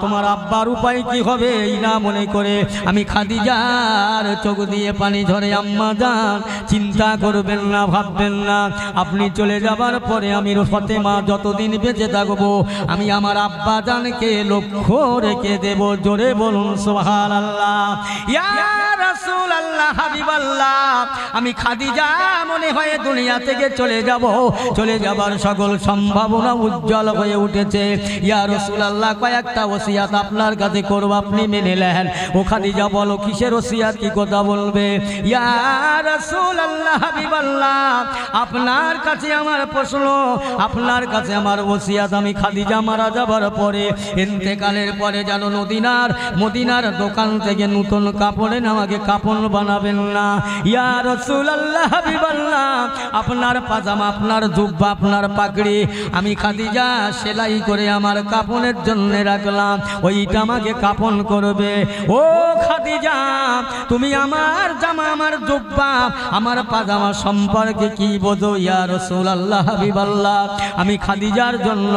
তোমার আব্বার উপায় কি হবে এই না মনে করে আমি খাদিজার চোখ দিয়ে পানি ঝরে। আম্মা জান চিন্তা করবেন না, ভাববেন না, আপনি চলে যাবার পরে আমি ফাতেমা যতদিন বেঁচে থাকবো আমি আমার আব্বা জানকে লক্ষ্য রেখে দেব। জোরে বলুন সুবহানাল্লাহ। ইয়া রাসূলুল্লাহ, হাবিবাল্লাহ, আমি খাদিজা মনে হয় দুনিয়া থেকে চলে যাব, চলে যাবার সকল সম্ভাবনা উজ্জ্বল হয়ে উঠেছে। ইয়া রাসূলুল্লাহ কয়েকটা ওসিয়াত আপনার কাছে করব, আপনি মেনে নেন। ও খাদিজা বলো কিসের ওসিয়াত, কি কথা বলবে। ইয়া রাসূলুল্লাহ, হাবিবাল্লাহ, আপনার কাছে আমার প্রশ্ন, আপনার কাছে আমার ওসিয়াত, আমি খাদিজা মারা যাবার পরে ইন্তেকালের পরে যেন মদিনার দোকান থেকে নতুন কাপড়ে আমাকে কাপড় বানাবেন না। ইয়া রাসূলুল্লাহ, হাবিবাল্লাহ, আপনার পাজামা, আপনার জুব্বা, আপনার পাগড়ি আমি খাদিজা সেলাই করে আমার কাপড়ের জন্য রাখলাম, ওইটা আমাকে কাপন করবে। ও খাদিজা তুমি আমার জামা, আমার জুব্বা, আমার পাজামা সম্পর্কে কি বোঝো। ইয়া রাসূলুল্লাহ, হাবিবাল্লাহ, আমি খাদিজার জন্য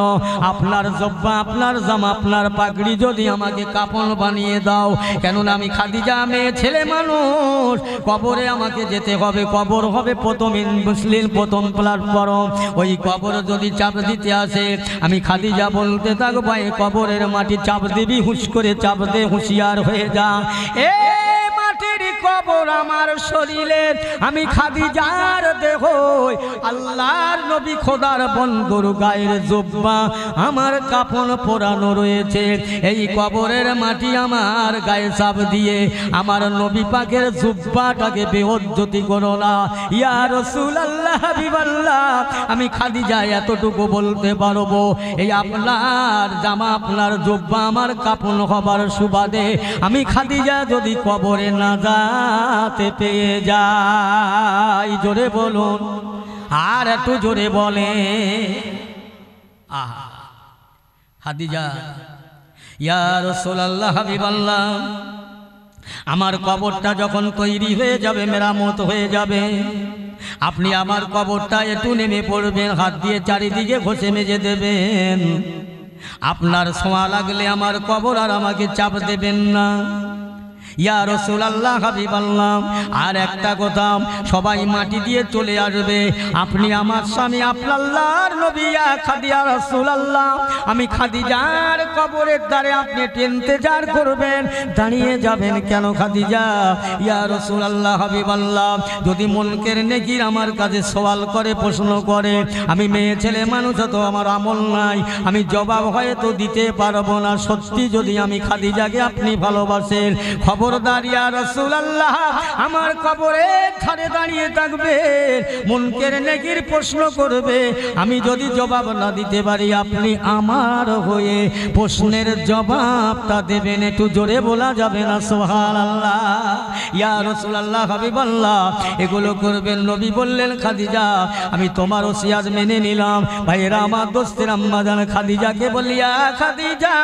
আপনার জুব্বা, আপনার জামা, আপনার পাগড়ি যদি আমাকে কাপন বানিয়ে দাও, কেননা আমি খাদিজা মেয়ে ছেলে মানুষ, কবরে আমাকে যেতে হবে। কবর হবে প্রথম মুসলিম, প্রথম প্ল্যাটফর্ম। ওই কবর যদি চাপ দিতে আসে আমি খাদিজা বলতে থাকবো, এই কবরের মাটি চাপ দিবি, হুঁশ করে চাপ দে, হুঁশিয়ার হয়ে যা। এ মাটির কবর আমার শরীরের, আমি খাদিজার দেহ, আল্লাহর নবী খোদার বন্ধুর গায়ের জুব্বা আমার কাফন পরানো রয়েছে। এই কবরের মাটি আমার গায়ে চাপ দিয়ে আমার নবী পাকের জুব্বাটাকে বেইজ্জতি করো না। ইয়া রাসূলুল্লাহ, হাবিবাল্লাহ, আমি খাদিজা এতটুকু বলতে পারবো, এই আপনার জামা, আপনার জুব্বা আমার কাফন হবার সুবাদে আমি খাদিজা যদি কবরে না যাতে পেয়ে যাই। জোরে বলুন, আর একটু জোরে বলে। আহা খাদিজা, ইয়া রাসূলুল্লাহ, হাবিবাল্লাহ, আমার কবরটা যখন তৈরি হয়ে যাবে, মেরামত হয়ে যাবে, আপনি আমার কবরটা একটু নেমে পড়বেন, হাত দিয়ে চারিদিকে ঘষে মেজে দেবেন। আপনার ছোঁয়া লাগলে আমার কবর আর আমাকে চাপ দেবেন না। ইয়া রাসূলুল্লাহ, হাবিবাল্লাহ, আর একটা কথা, সবাই মাটি দিয়ে চলে আসবে, আপনি আমার স্বামী, আল্লাহর নবী, ইয়া খাদিজা রাসূলুল্লাহ, আমি খাদিজার কবরের দ্বারে আপনি ইন্তজার করবেন, দাঁড়িয়ে যাবেন। কেন খাদিজা? ইয়া রাসূলুল্লাহ, হাবিবাল্লাহ, যদি মুনকের নেকির আমার কাছে সওয়াল করে, প্রশ্ন করে, আমি মেয়ে ছেলে মানুষ, তো আমার আমল নাই, আমি জবাব হয়তো দিতে পারবো না। সত্যি যদি আমি খাদিজাকে আপনি ভালোবাসেন, খবরদার ইয়া রাসূলুল্লাহ, আমার কবরের ধারে দাঁড়িয়ে থাকবে, মুনকের নেকির প্রশ্ন করবে, আমি যদি জবাব না দিতে পারি, আপনি আমার হয়ে প্রশ্নের জবাবটা দেবেন। একটু জোরে বলা যাবে না সুবহানাল্লাহ। ইয়া রাসূলুল্লাহ, হাবিবাল্লাহ, এগুলো করবেন। নবী বললেন, খাদিজা আমি তোমার ওসিয়াত মেনে নিলাম। ভাইয়েরা আমার, দোস্তের আম্মা জান খাদিজাকে বলিয়া, খাদিজা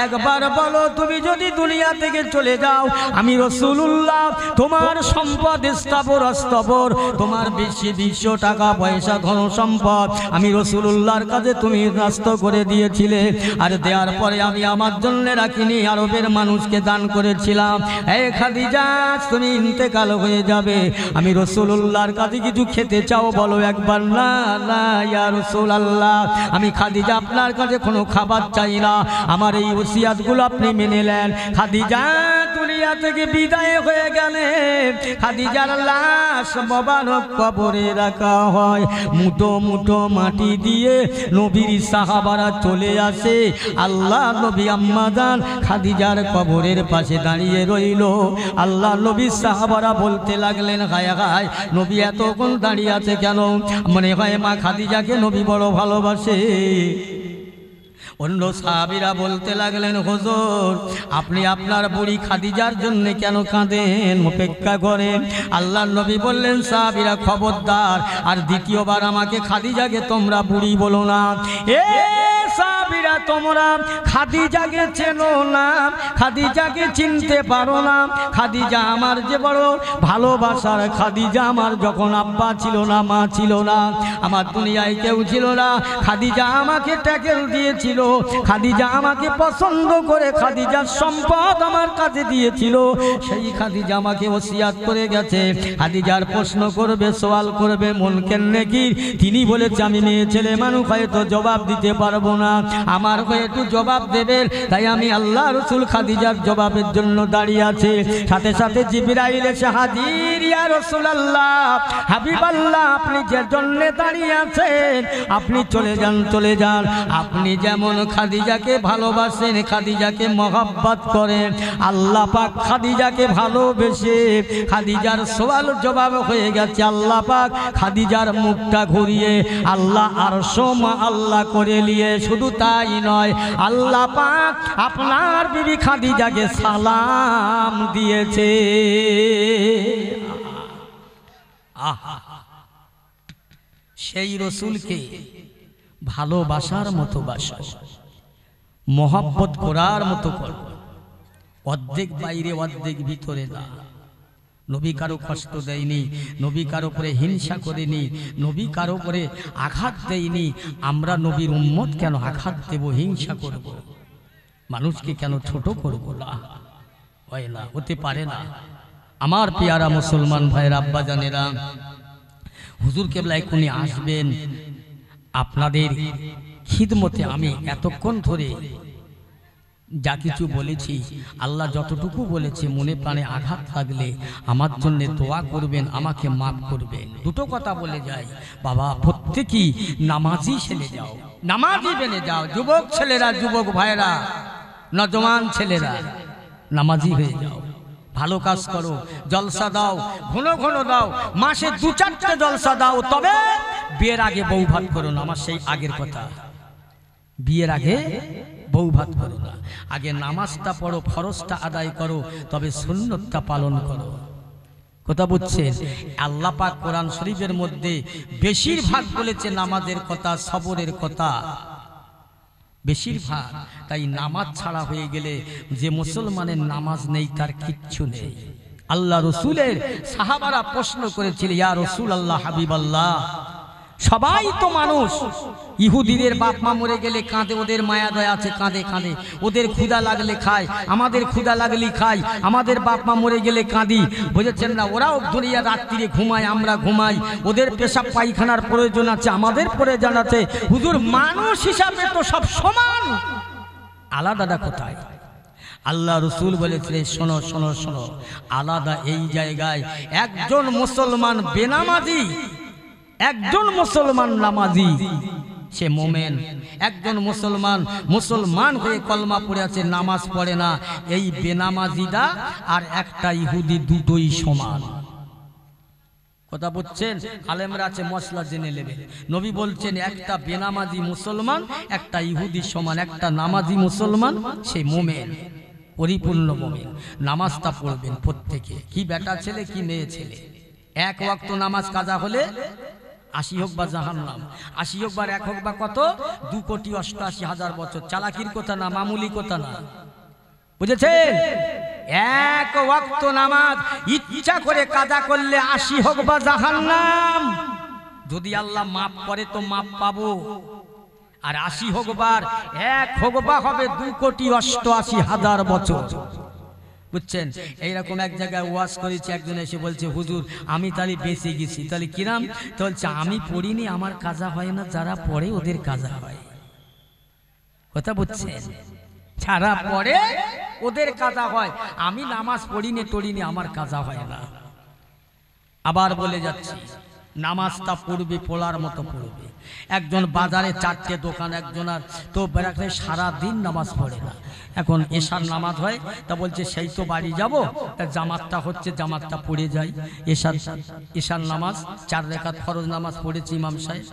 একবার বলো, তুমি যদি দুনিয়া থেকে চলে যাও, আমি রাসূলুল্লাহ তোমার সম্পদ স্থাবর অস্থাবর, তোমার বেশি 200 টাকা পয়সা ধন সম্পদ আমি রাসূলুল্লাহর কাছে তুমি নষ্ট করে দিয়েছিলে, আর দেওয়ার পরে আমি আমার জন্য রাখিনি, আরবের মানুষকে দান করেছিলাম। এই খাদিজা তুমি ইন্তেকাল হয়ে যাবে, আমি রাসূলুল্লাহর কাছে কিছু খেতে চাও বলো একবার। না না ইয়া রাসূলুল্লাহ, আমি খাদিজা আপনার কাছে কোনো খাবার চাই না, আমার এই ওসিয়াতগুলো আপনি মেনে নেন। খাদিজা দুনিয়া থেকে বিদায় হয়ে গেলে খাদিজার লাশ মোবারক কবরে রাখা হয়, মুঠো মুঠো মাটি দিয়ে নবীর সাহাবারা চলে আসে। আল্লাহ নবী আম্মাজান খাদিজার কবরের পাশে দাঁড়িয়ে রইল। আল্লাহ নবীর সাহাবারা বলতে লাগলেন, হায় হায় নবী এতক্ষণ দাঁড়িয়ে আছে কেন? মনে হয় মা খাদিজাকে নবী বড় ভালোবাসে। অন্য সাহাবীরা বলতে লাগলেন, হুজুর আপনি আপনার বুড়ি খাদিজার জন্য কেন কাঁদেন, অপেক্ষা করেন। আল্লাহর নবী বললেন, সাহাবীরা খবরদার, আর দ্বিতীয়বার আমাকে খাদিজাকে তোমরা বুড়ি বলো না। এ সাহাবীরা তোমরা খাদিজাকে চেনো না, খাদিজাকে চিনতে পারো না। খাদিজা আমার যে বড় ভালোবাসার, খাদিজা আমার যখন আব্বা ছিল না, মা ছিল না, আমার দুনিয়ায় কেউ ছিল না, খাদিজা আমাকে ট্যাকেল দিয়েছিল, খাদিজা আমাকে পছন্দ করে খাদিজার সম্পদ আমার কাছে দিয়েছিল। সেই খাদিজা আমাকে ওসিয়াত করে গেছে, খাদিজার প্রশ্ন করবে, সওয়াল করবে মুনকার নাকির, তিনি বলেছে আমি মেয়ে ছেলে মানুষ হয়তো জবাব দিতে পারবো না, আমার হয়ে একটু জবাব দেবেন। তাই আমি আল্লাহ রাসূল খাদিজার জবাবের জন্য দাঁড়িয়ে আছে। সাথে সাথে জিবরাইল এসে হাজির, ইয়া রাসূলুল্লাহ হাবিবাল্লাহ আপনি যে জন্য দাঁড়িয়ে আছেন আপনি চলে যান, চলে যান। আপনি যেমন খাদিজাকে ভালোবাসেন, খাদিজাকে মহব্বত করেন, আল্লাহ পাক খাদিজাকে ভালোবেসে খাদিজার সওয়াল জবাব হয়ে গেছে। আল্লাহ পাক খাদিজার মুখটা ঘুরিয়ে আল্লাহ আরশ মা আল্লাহ করে নিয়ে, শুধু তাই নয় আল্লাহ পাক আপনার বিবি খাদিজাকে সালাম দিয়েছে। সেই রসুলকে ভালোবাসার মতো বাসো, মহব্বত করার মতো করো, অর্ধেক বাইরে অর্ধেক ভিতরে না। নবী কারো কষ্ট দেয়নি, নবী কারো উপরে হিংসা করেনি, নবী কারো উপরে আঘাত দেয়নি। আমরা নবীর উম্মত কেন আঘাত দেব, হিংসা করব, মানুষকে কেন ছোট করব? না, হয় না, হতে পারে না। আমার পেয়ারা মুসলমান ভাইয়ের আব্বা জানেরা, হুজুর কেবলা এখনই আসবেন, আপনাদের খিদমতে আমি এতক্ষণ ধরে যা কিছু বলেছি, আল্লাহ যতটুকু বলেছে মনে প্রাণে আঘাত লাগলে আমার জন্য দোয়া করবেন, আমাকে মাফ করবেন। দুটো কথা বলে যাই, বাবা প্রত্যেকেই নামাজি ছেলে যাও, নামাজি বেনে যাও, যুবক ছেলেরা, যুবক ভাইরা, নজওয়ান ছেলেরা নামাজি হয়ে যাও, ভালো কাজ করো, জলসা দাও, ঘন ঘন দাও, মাসে 2-4টে জলসা দাও, তবে বিয়ের আগে বউ ভাত করো না। আমার সেই আগের কথা, বিয়ের আগে বউ ভাত করো না, আগে নামাজটা পড়ো, ফরজটা আদায় করো, তবে সুন্নতটা পালন করো। কথা বুঝছেন? আল্লাহ পাক কোরআন শরীফের মধ্যে বেশিরভাগ বলেছে নামাজের কথা, সবরের কথা, বেশিরভাগ। তাই নামাজ ছাড়া হয়ে গেলে যে মুসলমানের নামাজ নেই তার কিচ্ছু নেই। আল্লাহ রসুলের সাহাবারা প্রশ্ন করেছিল, ইয়া রাসূলুল্লাহ হাবিবাল্লাহ, সবাই তো মানুষ, ইহুদিদের বাপ মা মরে গেলে কাঁদে, ওদের মায়া দয়া আছে, কাঁদে কাঁদে, ওদের ক্ষুধা লাগলে খায়, আমাদের ক্ষুধা লাগলে খাই, আমাদের বাপ মা মরে গেলে কাঁদি, বুঝেছেন না? ওরাও দুনিয়া রাত্রিরে ঘুমায়, আমরা ঘুমাই, ওদের পেশাব পায়খানার প্রয়োজন আছে, আমাদের প্রয়োজন আছে। হুজুর মানুষ হিসাবে তো সব সমান, আলাদাটা কোথায়? আল্লাহ রসুল বলেছিলেন, শোনো শোনো শোনো, আলাদা এই জায়গায় একজন মুসলমান বেনামাজি, একজন মুসলমান নামাজি, সে মোমেন। একজন মুসলমান হয়ে কলমা পড়ে আছে, নামাজ পড়ে না, এই বেনামাজিদা আর একটা ইহুদি দুটোই সমান। কথা বুঝছেন? আলেমরা আছে, মশলা জেনে নেবেন। নবী বলছেন একটা বেনামাজি মুসলমান একটা ইহুদি সমান, একটা নামাজি মুসলমান সে মোমেন, পরিপূর্ণ মোমেন। নামাজটা পড়বেন প্রত্যেকে, কি বেটা ছেলে কি মেয়ে ছেলে। এক ওয়াক্ত নামাজ কাজা হলে 80 হোক বা জাহান্নাম, 80 হোক বা 1 হোক বা কত, 2,88,000 বছর। চালাকির কথা না, মামুলি কথা না। বুঝেছেন? এক ওয়াক্ত নামাজ ইচ্ছা করে কাজা করলে 80 হোক বা জাহান্নাম, যদি আল্লাহ মাফ করে তো মাফ পাবো। আর 80 হোক বার 1 হোক বা হবে 2,88,000 বছর। বুঝছেন? এইরকম এক জায়গায় ওয়াজ করেছি, একজন এসে বলছে হুজুর আমি তাহলে বেঁচে গেছি। তাহলে কিরাম? তো বলছে আমি পড়িনি, আমার কাজা হয় না, যারা পড়ে ওদের কাজা হয়। কথা বুঝছেন? যারা পড়ে ওদের কাজা হয়, আমি নামাজ পড়িনি টড়িনি, আমার কাজা হয় না। আবার বলে যাচ্ছি, নামাজটা পড়বে পড়ার মতো পড়বে। একজন বাজারে 4টে দোকান, একজনের তো বেড়াতে সারাদিন নামাজ পড়ে না। এখন এশার নামাজ হয়, তা বলছে সেই তো বাড়ি যাব, তা জামাতটা হচ্ছে জামাতটা পড়ে যাই। এশার নামাজ 4 রাকাত ফরজ নামাজ পড়েছে, ইমাম সাহেব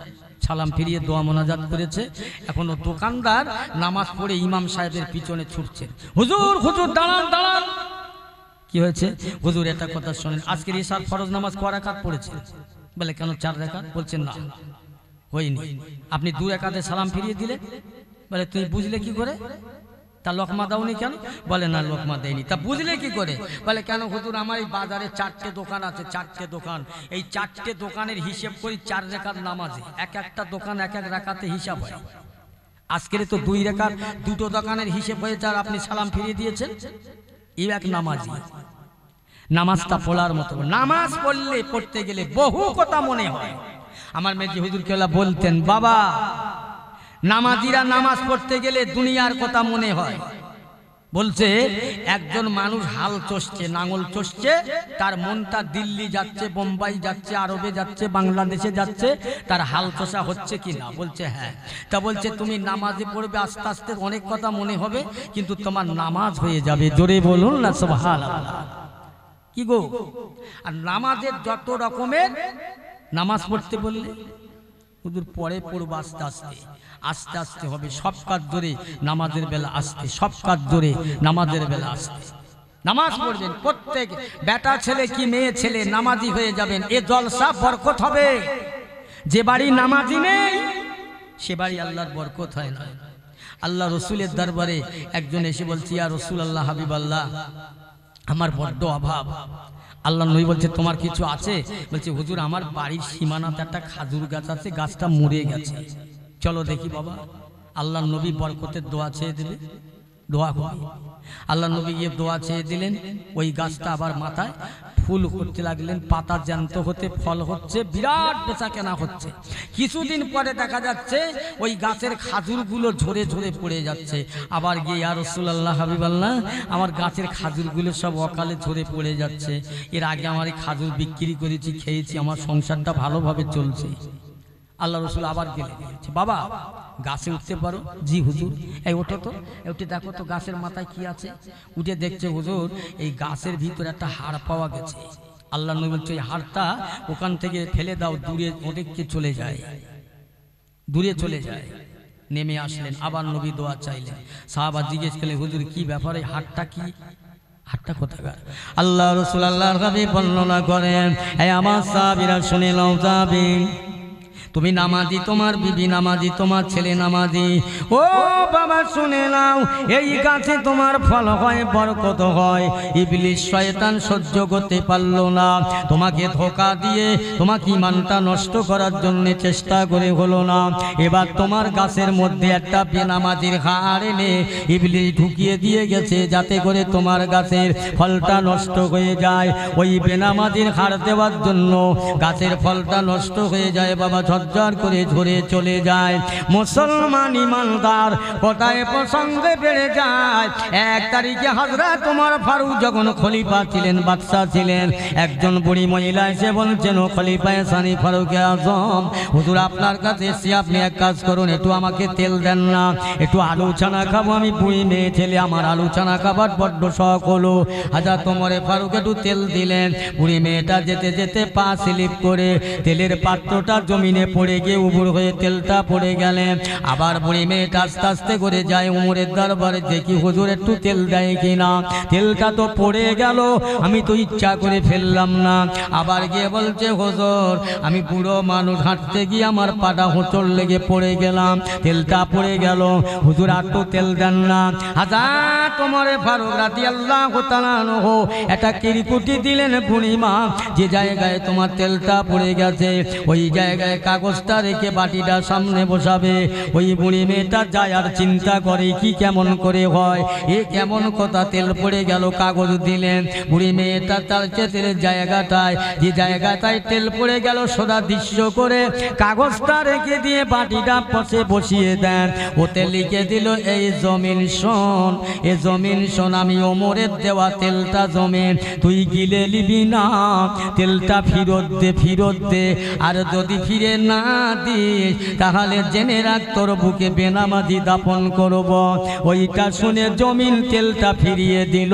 সালাম ফিরিয়ে দোয়া মোনাজাত করেছে। এখনো দোকানদার নামাজ পড়ে ইমাম সাহেবের পিছনে ছুটছে, হুজুর হুজুর দাঁড়ান দাঁড়ান। কি হয়েছে? হুজুর এটা কথা শোনেন, আজকের এশার ফরজ নামাজ ক রাকাত পড়েছে? বলে কেন 4 রাকাত? বলছেন না হয়নি। আপনি 2 রাকাতে সালাম ফিরিয়ে দিলে। বলে তুমি বুঝলে কি করে? তা লোকমা দাওনি কেন? বলে না লোকমা দেয়নি। তা বুঝলে কি করে? বলে কেন হুজুর আমার এই বাজারে 4টে দোকান আছে, 4টে দোকান, এই 4টে দোকানের হিসেব করি 4 রাকাত নামাজে, এক একটা দোকান এক এক রাকাতে হিসাব হয়। আজকের তো 2 রাকাত, 2টো দোকানের হিসেব হয়েছে, আর আপনি সালাম ফিরিয়ে দিয়েছেন। এই এক নামাজি। নামাজটা পড়ার মতো। নামাজ পড়লে পড়তে গেলে বহু কথা মনে হয়। আমার মেজি হুজুর কেলা বলতেন, বাবা নামাজিরা নামাজ পড়তে গেলে দুনিয়ার কথা মনে হয়। বলছে একজন মানুষ হাল চষছে, নাঙল চষছে, তার মনটা দিল্লি যাচ্ছে, বোম্বাই যাচ্ছে, আরবে যাচ্ছে, বাংলাদেশে যাচ্ছে, তার হাল চষা হচ্ছে কি না? বলছে হ্যাঁ। তা বলছে তুমি নামাজে পড়বে, আস্তে আস্তে অনেক কথা মনে হবে, কিন্তু তোমার নামাজ হয়ে যাবে। জোরে বলুন না সুবহানাল্লাহ। কি গো? আর নামাজের যত রকমের, নামাজ পড়তে বললে হুজুর পরে পড়ব আস্তে আস্তে, আস্তে আস্তে হবে। সব কাজ ধরে নামাজের বেলা আসতে, সব কাজ ধরে নামাজের বেলা আসতে। নামাজ পড়বেন প্রত্যেক বেটা ছেলে কি মেয়ে ছেলে নামাজি হয়ে যাবেন। এ জলসা বরকত হবে। যে বাড়ি নামাজি নেই সে বাড়ি আল্লাহর বরকত হয় না। আল্লাহ রসুলের দরবারে একজন এসে বলছে, ইয়া রাসূলুল্লাহ, হাবিবাল্লাহ, আমার বড্ড অভাব। আল্লাহ নবী বলছে তোমার কিছু আছে? বলছে হুজুর আমার বাড়ির সীমানাতে একটা খাজুর গাছ আছে, গাছটা মরে গেছে, চলো দেখি বাবা। আল্লাহ নবী বরকতের দোয়া চেয়ে দিলেন, দোয়া করি। আল্লাহ নবী গিয়ে দোয়া চেয়ে দিলেন, ওই গাছটা আবার মাথায় ফুল করতে লাগলেন, পাতা জ্যান্ত হতে, ফল হচ্ছে, বিরাট বেচা কেনা হচ্ছে। কিছুদিন পরে দেখা যাচ্ছে ওই গাছের খাজুরগুলো ঝরে ঝরে পড়ে যাচ্ছে। আবার গিয়ে ইয়া রাসূলুল্লাহ, হাবিবাল্লাহ, আমার গাছের খাজুরগুলো সব অকালে ঝরে পড়ে যাচ্ছে। এর আগে আমার এই খাজুর বিক্রি করেছি, খেয়েছি, আমার সংসারটা ভালোভাবে চলছে। আল্লাহ রসুল আবার গেলে বলছে, বাবা গাছে উঠতে পারো? জি হুজুর। এই ওঠো তো, উঠে দেখো তো গাছের মাথায় কি আছে। উঠে দেখছে হুজুর এই গাছের ভিতরে একটা হাড় পাওয়া গেছে। আল্লাহ নবী বলছে এই হাড়টা ওখান থেকে ফেলে দাও, দূরে অনেককে চলে যায়, দূরে চলে যায়। নেমে আসলেন, আবার নবী দোয়া চাইলেন। সাহাবা জিজ্ঞেস করলেন, হুজুর কি ব্যাপারে, হাড়টা কি? হাড়টা কোথাকার? আল্লাহ রসুল আল্লাহর হাবিব বর্ণনা করেন, এই আমার সাহাবীরা শুনে নাও, যাবে তুমি নামাজি, তোমার বিবি নামাজি, তোমার ছেলে নামাজি। ও বাবা শুনে নাও, এই গাছে তোমার ফল হয়, বরকত হয়। ইবলিস শয়তান সহ্য করতে পারলো না, তোমাকে ধোঁকা দিয়ে তোমাকে ঈমানটা নষ্ট করার জন্য চেষ্টা করে হলো না। এবার তোমার গাছের মধ্যে একটা বেনামাজির হাড় এনে ইবলিস ঢুকিয়ে দিয়ে গেছে, যাতে করে তোমার গাছের ফলটা নষ্ট হয়ে যায়। ওই বেনামাজির হাড় দেওয়ার জন্য গাছের ফলটা নষ্ট হয়ে যায়। বাবা ঝরঝর করে ঝরে চলে যায়। মুসলমান ইমানদার কোথায় প্রসঙ্গে বেড়ে যায়। 1 তারিখে হযরত ওমর ফারুক যখন খলিফা ছিলেন, বাদশা ছিলেন, একজন বুড়ি মহিলা এসে বলছেন, ও খলিফায়ে সানি ফারুকে আজম, হুজুর আপনার কাছে এসে আপনি এক কাজ করুন, একটু আমাকে তেল দেন না, একটু আলু ছানা খাবো। আমি বুড়ি মেয়ে ছেলে, আমার আলু ছানা খাবার বড্ড শখ হলো। হযরত ওমরে ফারুক একটু তেল দিলেন। বুড়ি মেয়েটা যেতে যেতে পা স্লিপ করে তেলের পাত্রটা জমিনে পড়ে গিয়ে উবুর হয়ে তেলটা পড়ে গেলেন। আবার বুড়ি মেয়েটা আস্তে আস্তে করে যায় উমরের দরবারে, দেখি হুজুর একটু তেল দেয় কিনা। তেলটা তো পড়ে গেল, আমি তো ইচ্ছা করে ফেললাম না। আবার গিয়ে বলছে হুজুর আমি বুড়ো মানুষ, হাঁটতে গিয়ে আমার পাটা হোঁচট লেগে পড়ে গেলাম, তেলটা পড়ে গেল, হুজুর আর তো তেল দেন না। হযরত ওমর ফারুক রাদিয়াল্লাহু তাআলা আনহু একটা কিরকুটি দিলেন, বুড়িমা যে জায়গায় তোমার তেলটা পড়ে গেছে ওই জায়গায় কাগজটা রেখে বাটিটা সামনে বসাবে। ওই বুড়ি মেয়েটা যায় আর চিন্তা করে কি কেমন করে হয়, এ কেমন কথা, তেল পড়ে গেল, কাগজ দিলেন। বুড়ি মেয়েটা তার তেলের জায়গাটায়, যে জায়গাটায় তেল পড়ে গেল সোজা দৃশ্য করে কাগজটা রেখে দিয়ে বাটিটা পাশে বসিয়ে দেন। ওতে লিখে দিল এই জমিন শোন, এ জমিন শোন, আমি ওমরের দেওয়া তেলটা জমিন তুই গিলে নিবি না, তেলটা ফিরত দে, ফিরত দে। আর যদি ফিরে না দিস তাহলে জেনে রাখ তোর বুকে বেনামাজি দাপন করব। ওইটা শুনে জমিন তেলটা ফিরিয়ে দিল,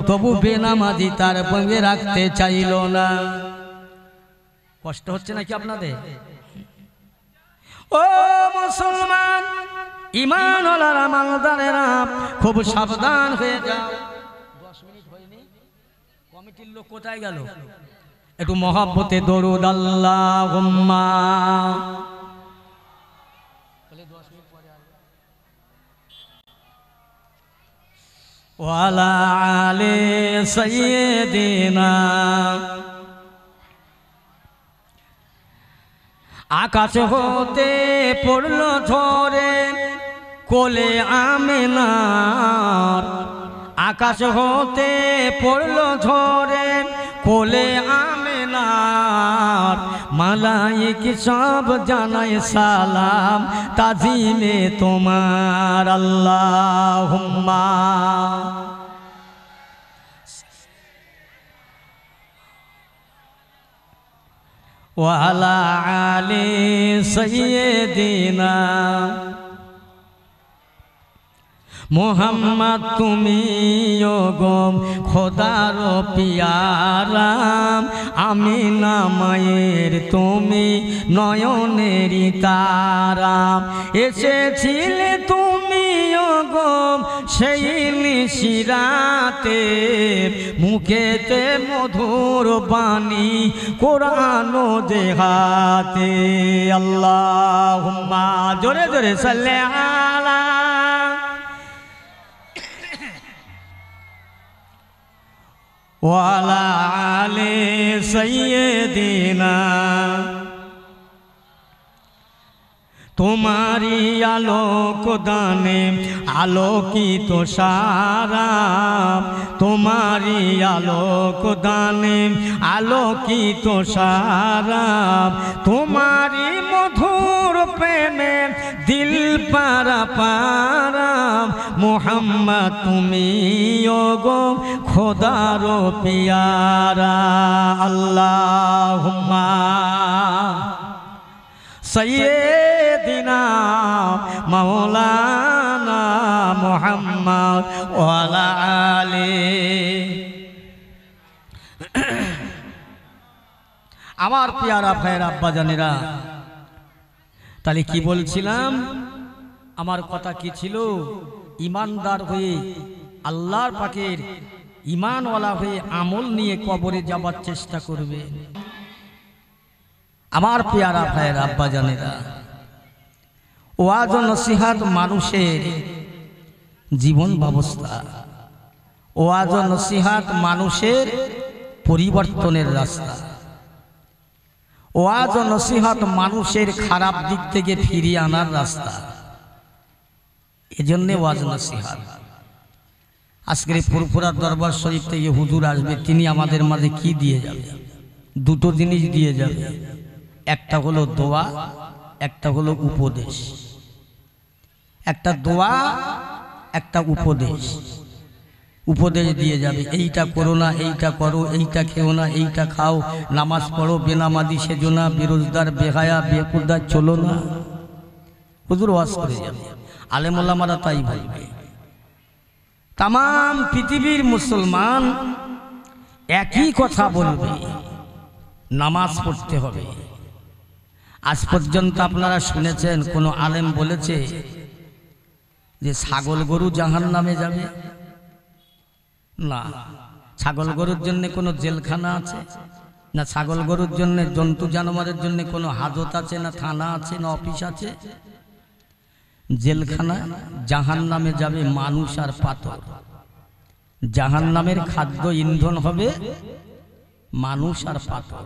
তবু বেনামাজি তার সঙ্গে রাখতে চাইল না। কষ্ট হচ্ছে নাকি আপনাদের? ও মুসলমান ঈমানওয়ালারা মালদারেরা খুব সাবধান হয়ে যাও। 10 মিনিট হয়নি, কমিটির লোক কোথায় গেল? একটু মহব্বতে দরুদ আল্লাহুম্মা। ওয়ালা আলে সাইয়্যিদিনা। আকাশ হতে পড়ল ঝরে কোলে আমিনার, আকাশ হতে পড়ল ঝরে কোলে আমিনার। মালায়েক সব জানায় সালাম তাজিমে তোমার। আল্লাহুম্মা ওয়ালা আলি সাইয়্যিদিনা। মোহাম্মদ তুমি গো খোদার পিয়ারা, আমিনা মায়ের তুমি নয়নেরই তারা। এসেছিলে তুমি গো সেই নিশিরাতে, মুখেতে মধুর বাণী কোরআন দেহাতে। আল্লাহুম্মা জোরে জোরে সাল্লি আলা ওয়ালা আলে সাইয়্যিদিনা। তোমারি আলোক দানে আলোকিত সারা, তোমারি আলোক দানে আলোকিত সারা। তোমারি মধুর প্রেমে দিল পারা পারা। মুহাম্মদ তুমি গো খোদার পিয়ারা। আল্লাহুম্মা সাইয়্যিদিনা মাওলানা মুহাম্মদ ওয়ালা আলি। আমার পিয়ারা ভাইয়ের আব্বা জানেরা, তাহলে কি বলছিলাম? আমার কথা কি ছিল? ইমানদার হয়ে আল্লাহর পাকের ইমানওয়ালা হয়ে আমল নিয়ে কবরে যাবার চেষ্টা করবে। আমার পেয়ারা ভাইয়ের আব্বা জানেরা, ওয়াজ ও নসিহাত মানুষের জীবন ব্যবস্থা, ওয়াজ ও নসিহাত মানুষের পরিবর্তনের রাস্তা, ওয়াজ ও নসিহাত মানুষের খারাপ দিক থেকে ফিরিয়ে আনার রাস্তা। এজন্য ওয়াজ নসিহাত। আজকের ফুরফুরা দরবার শরীফ থেকে হুজুর আসবে, তিনি আমাদের মাঝে কি দিয়ে যাবে? দুটো জিনিস দিয়ে যাবে, একটা হলো দোয়া, একটা হলো উপদেশ। একটা দোয়া, একটা উপদেশ। উপদেশ দিয়ে যাবে, এইটা করো না, এইটা করো, এইটা খেও না, এইটা খাও, নামাজ পড়ো, বেনামাজি সেজো না, বেরোজগার বেহায়া বেকুদার চলো না। হুজুর ওয়াজ করে যাবে, আলেম ওলামারা তাই বলবে। তাম পৃথিবীর মুসলমান একই কথা বলবে, নামাজ পড়তে হবে। আজ পর্যন্ত আপনারা শুনেছেন কোন আলেম বলেছে যে ছাগল গরু জাহান্নামে যাবে? না। ছাগল গরুর জন্য কোনো জেলখানা আছে না? ছাগল গরুর জন্য, জন্তু জানোয়ারের জন্য কোনো হাজত আছে না? থানা আছে না? অফিস আছে? জেলখানা। জাহান্নামে যাবে মানুষ আর পাথর। জাহান্নামের খাদ্য ইন্ধন হবে মানুষ আর পাথর।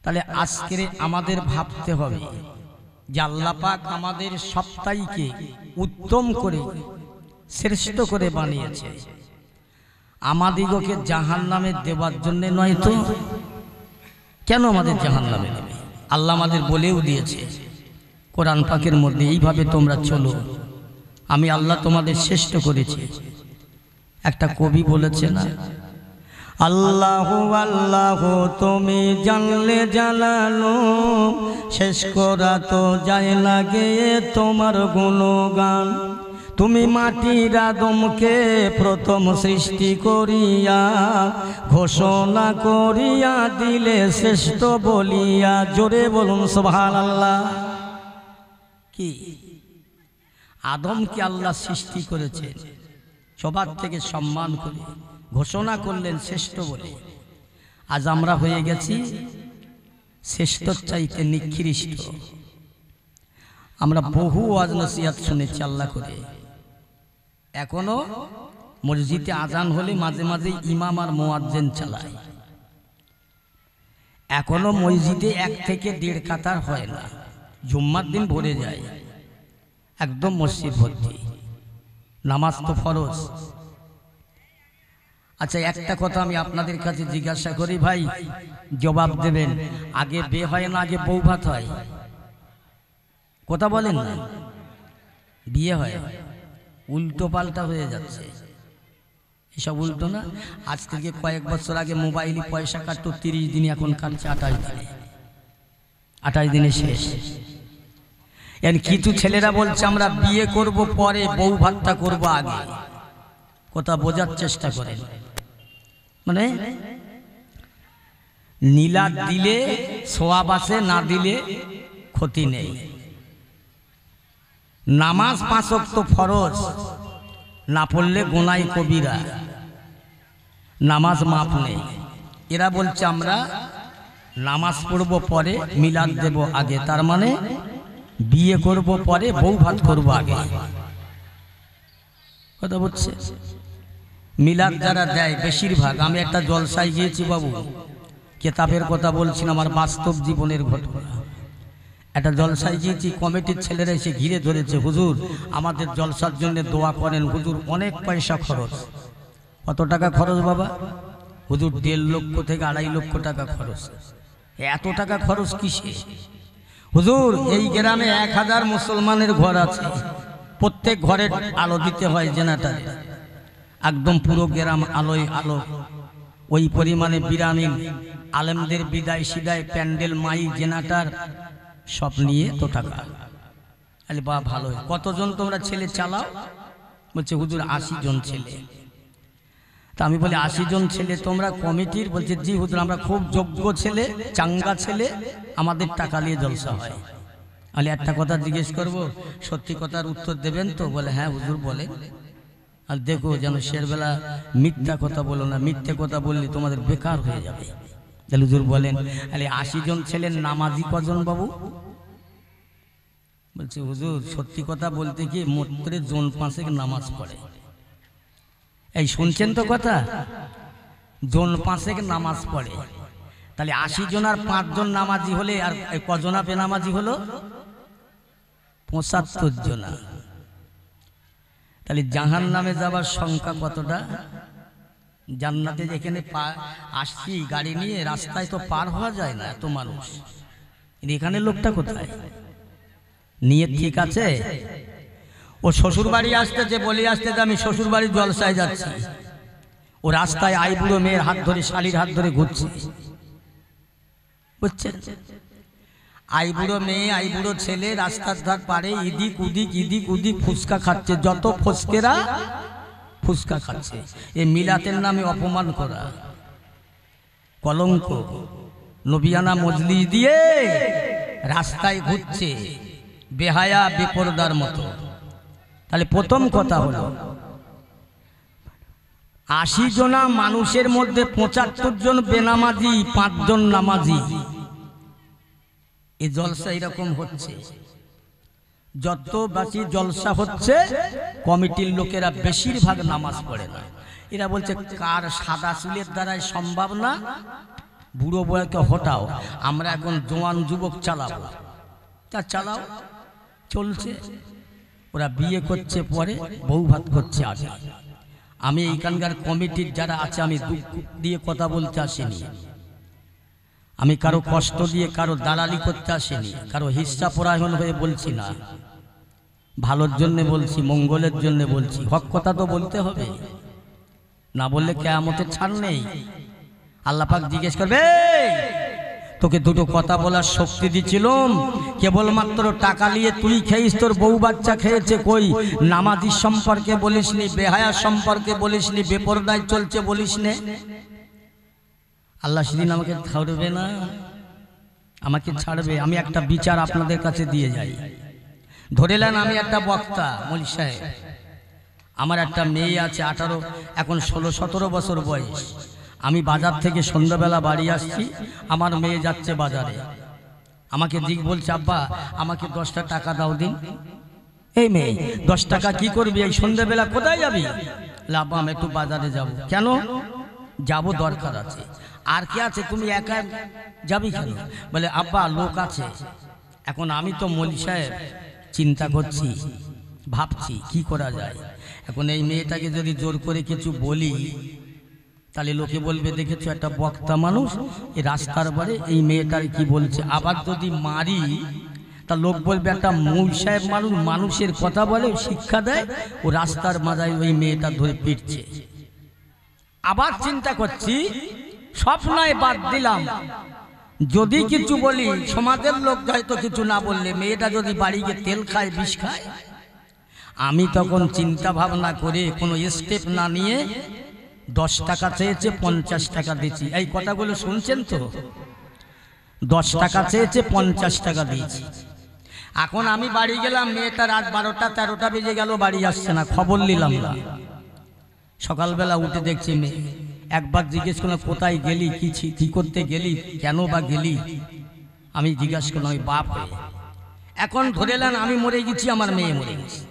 তাহলে আজকে আমাদের ভাবতে হবে যে আল্লাহ পাক আমাদের সবটাইকে উত্তম করে, শ্রেষ্ঠ করে বানিয়েছে, আমাদিগকে জাহান্নামে দেওয়ার জন্য নয় তো। কেন আমাদের জাহান্নামে দেবে? আল্লাহ আমাদের বলেও দিয়েছে কোরআন পাকের মধ্যে, এইভাবে তোমরা চলো, আমি আল্লাহ তোমাদের শ্রেষ্ঠ করেছি। একটা কবি বলেছে না, আল্লাহ আল্লাহ তুমি জানলে জানালো, শেষ করা তো যায় লাগে তোমার গুণগান। তুমি মাটির আদমকে প্রথম সৃষ্টি করিয়া, ঘোষণা করিয়া দিলে শ্রেষ্ঠ বলিয়া। জোরে বলুন সুবহানাল্লাহ। কি আদমকে আল্লাহ সৃষ্টি করেছেন, সবার থেকে সম্মান করে ঘোষণা করলেন শ্রেষ্ঠ বলে। আজ আমরা হয়ে গেছি শ্রেষ্ঠ চাইতে নিকৃষ্ট। আমরা বহু ওয়াজ নসিহত শুনেছি আল্লাহ করে, এখনো মসজিদে আজান হলে মাঝে মাঝে ইমাম আর মুয়াজ্জিন চালায়। এখনো মসজিদে 1 থেকে 1.5 কাতার হয় না, জুম্মার দিন ভরে যায়, একদম মসজিদ ভর্তি। নামাজ তো ফরজ। আচ্ছা, একটা কথা আমি আপনাদের কাছে জিজ্ঞাসা করি, ভাই জবাব দেবেন, আগে বিয়ে হয় না আগে বউ ভাত হয়? কথা বলেন না। বিয়ে হয়, উল্টো পাল্টা হয়ে যাচ্ছে। এসব উল্টো না। আজ থেকে কয়েক বছর আগে মোবাইলে পয়সা কাটতো 30 দিন, এখন কাটছে 28 দিনে। 28 দিনে শেষ। কিছু ছেলেরা বলছে আমরা বিয়ে করব পরে, বউ ভাতটা করব আগে। কথা বোঝার চেষ্টা করেন। মানে নীলাদ দিলে সোয়াব আছে, না দিলে ক্ষতি নেই। নামাজ 5 ওয়াক্ত ফরজ, না পড়লে গুনাহ কবিরা, নামাজ মাফ নেই। এরা বলছে আমরা নামাজ পড়ব পরে, মিলাদ দেব আগে। তার মানে বিয়ে করব পরে, বউ ভাত করব আগে। কথা বলছে। মিলাদ যারা দেয় বেশিরভাগ, আমি একটা জলসায় গিয়েছি বাবু, কেতাবের কথা বলছি না, আমার বাস্তব জীবনের ঘটনা। একটা জলসায় গিয়েছি, কমিটির ছেলেরা এসে ঘিরে ধরেছে, হুজুর আমাদের জলসার জন্য দোয়া করেন। হুজুর অনেক পয়সা খরচ। কত টাকা খরচ বাবা? হুজুর 1.5 লক্ষ থেকে 2.5 লক্ষ টাকা খরচ। এত টাকা খরচ কিসে? হুজুর এই গ্রামে 1000 মুসলমানের ঘর আছে, প্রত্যেক ঘরে আলো দিতে হয় জেনারেটরে, একদম পুরো গ্রাম আলোয় আলো। ওই পরিমাণে বিরামিন আলেমদের বিদায় সিদায়, প্যান্ডেল, মাই, জেনারেটর সব নিয়ে তো টাকা। আরে বাহ, ভালো। কতজন তোমরা ছেলে চালাও? বলছে হুজুর 80 জন ছেলে। তা আমি বলি 80 জন ছেলে তোমরা কমিটির? বলছে জি হুজুর, আমরা খুব যোগ্য ছেলে, চাঙ্গা ছেলে, আমাদের টাকা নিয়ে জলসা হয়। আমি একটা কথা জিজ্ঞেস করব, সত্যি কথার উত্তর দেবেন তো? বলে হ্যাঁ হুজুর বলে। আর দেখো যেন শেরবেলা মিথ্যা কথা বলো না, মিথ্যে কথা বললে তোমাদের বেকার হয়ে যাবে। তাহলে হুজুর বলেন, আরে 80 জন ছেলের নামাজি কজন বাবু? বলছে হুজুর সত্যি কথা বলতে কি মোটরে জন 5 নামাজ পড়ে। এই শুনছেন তো কথা? জন 5 নামাজ পড়ে। তাহলে 80 জন আর 5 জন নামাজি হলে আর কজনা বেনামাজি হলো? 75 জনা। তাহলে জাহান্নামে যাবার সংখ্যা কতটা? জান্নাতে যেখানে আসছি গাড়ি নিয়ে, রাস্তায় তো পার হওয়া যায় না, এত মানুষ। এখানে লোকটা কোথায়? নিয়ত ঠিক আছে? ও শ্বশুর বাড়ি আসতেছে, বলে আসতেছে আমি শ্বশুর বাড়ির জলসায় যাচ্ছি। ও রাস্তায় আইবুড়ো মেয়ের হাত ধরে, শালির হাত ধরে ঘুরছে, বুঝছেন? আইবুড়ো মেয়ে, আইবুড়ো ছেলে রাস্তার ধার পারে ইদিক উদিক ইদিক উদিক ফুচকা খাচ্ছে। যত ফসকেরা ফুচকা খাচ্ছে। এই মিলাতের নামে অপমান করা, কলঙ্ক। নবিয়ানা মজলিস দিয়ে রাস্তায় ঘুরছে বেহায়া বেপরদার মতো। তাহলে প্রথম কথা হলো ৮০ জনা মানুষের মধ্যে ৭৫ জন বেনামাজি, ৫ জন নামাজি। এই জলসা এরকম হচ্ছে। যত বেশি জলসা হচ্ছে কমিটির লোকেরা বেশিরভাগ নামাজ পড়ে না। এরা বলছে কার সাদা চুলের দ্বারাই সম্ভব না, বুড়ো বয়কে হটাও, আমরা এখন জোয়ান যুবক চালাবো। তা চালাও, চলছে। ওরা বিয়ে করছে পরে, বউ ভাত করছে আগে। আমি এইখানকার কমিটির যারা আছে আমি দুঃখ দিয়ে কথা বলতে আসিনি, আমি কারো কষ্ট দিয়ে কারো দালালি করতে আসিনি, কারো হিস্সা পরায়ণ হয়ে বলছি না। ভালোর জন্য বলছি, মঙ্গলের জন্য বলছি। হক কথা তো বলতে হবে, না বললে কিয়ামতের ছাড় নেই। আল্লাহ পাক জিজ্ঞেস করবে, তোকে দুটো কথা বলার শক্তি দিছিলাম, কেবলমাত্র টাকা নিয়ে তুই খেয়েছিস, তোর বউ বাচ্চা খেয়েছে, কই নামাজি সম্পর্কে বলিসনি, বেহায়া সম্পর্কে বলিসনি, বেপরদায় চলছে বলিসনে। আল্লাহ সেদিন আমাকে ছাড়বে না, আমাকে ছাড়বে। আমি একটা বিচার আপনাদের কাছে দিয়ে যাই। ধরে নেন আমি একটা বক্তা, মৌলভী সাহেব, আমার একটা মেয়ে আছে 18, এখন 16-17 বছর বয়স। আমি বাজার থেকে সন্ধ্যাবেলা বাড়ি আসছি, আমার মেয়ে যাচ্ছে বাজারে, আমাকে দিক বলছে, আব্বা আমাকে 10টা টাকা দাও দিন। এই মেয়ে 10 টাকা কি করবি, এই সন্ধ্যাবেলা কোথায় যাবি? আব্বা আমি একটু বাজারে যাব। কেন? যাব, দরকার আছে। আর কি আছে, তুমি একা যাবি কেন? বলে আব্বা লোক আছে। এখন আমি তো মৌলভী সাহেব চিন্তা করছি, ভাবছি কি করা যায়। এখন এই মেয়েটাকে যদি জোর করে কিছু বলি, তাহলে লোকে বলবে দেখেছো একটা বক্তা মানুষ এই রাস্তার বারে এই মেয়েটার কি বলছে। আবার যদি মারি তা লোক বলবে একটা মৌলভী সাহেব মানুষ, মানুষের কথা বলে, শিক্ষা দেয়, ও রাস্তার মাঝায় ওই মেয়েটা ধরে পিটছে। আবার চিন্তা করছি, সব নয় বাদ দিলাম, যদি কিছু বলি সমাজের লোক হয়তো কিছু না বললে, মেয়েটা যদি বাড়ি গিয়ে তেল খায়, বিষ খায়। আমি তখন চিন্তা ভাবনা করে কোনো স্টেপ না নিয়ে 10 টাকা চেয়েছে, 50 টাকা দিয়েছি। এই কথাগুলো শুনছেন তো? 10 টাকা চেয়েছে, 50 টাকা দিয়েছি। এখন আমি বাড়ি গেলাম, মেয়েটা রাত 12টা-13টা বেজে গেল, বাড়ি আসছে না, খবর নিলাম না। সকালবেলা উঠে দেখছি মেয়ে। একবার জিজ্ঞেস করলাম কোথায় গেলি, কি করতে গেলি, কেন বা গেলি? আমি জিজ্ঞাসা করলাম ওই বাপ হয়ে। এখন ধরে নেন আমি মরে গেছি, আমার মেয়ে মরে গেছে।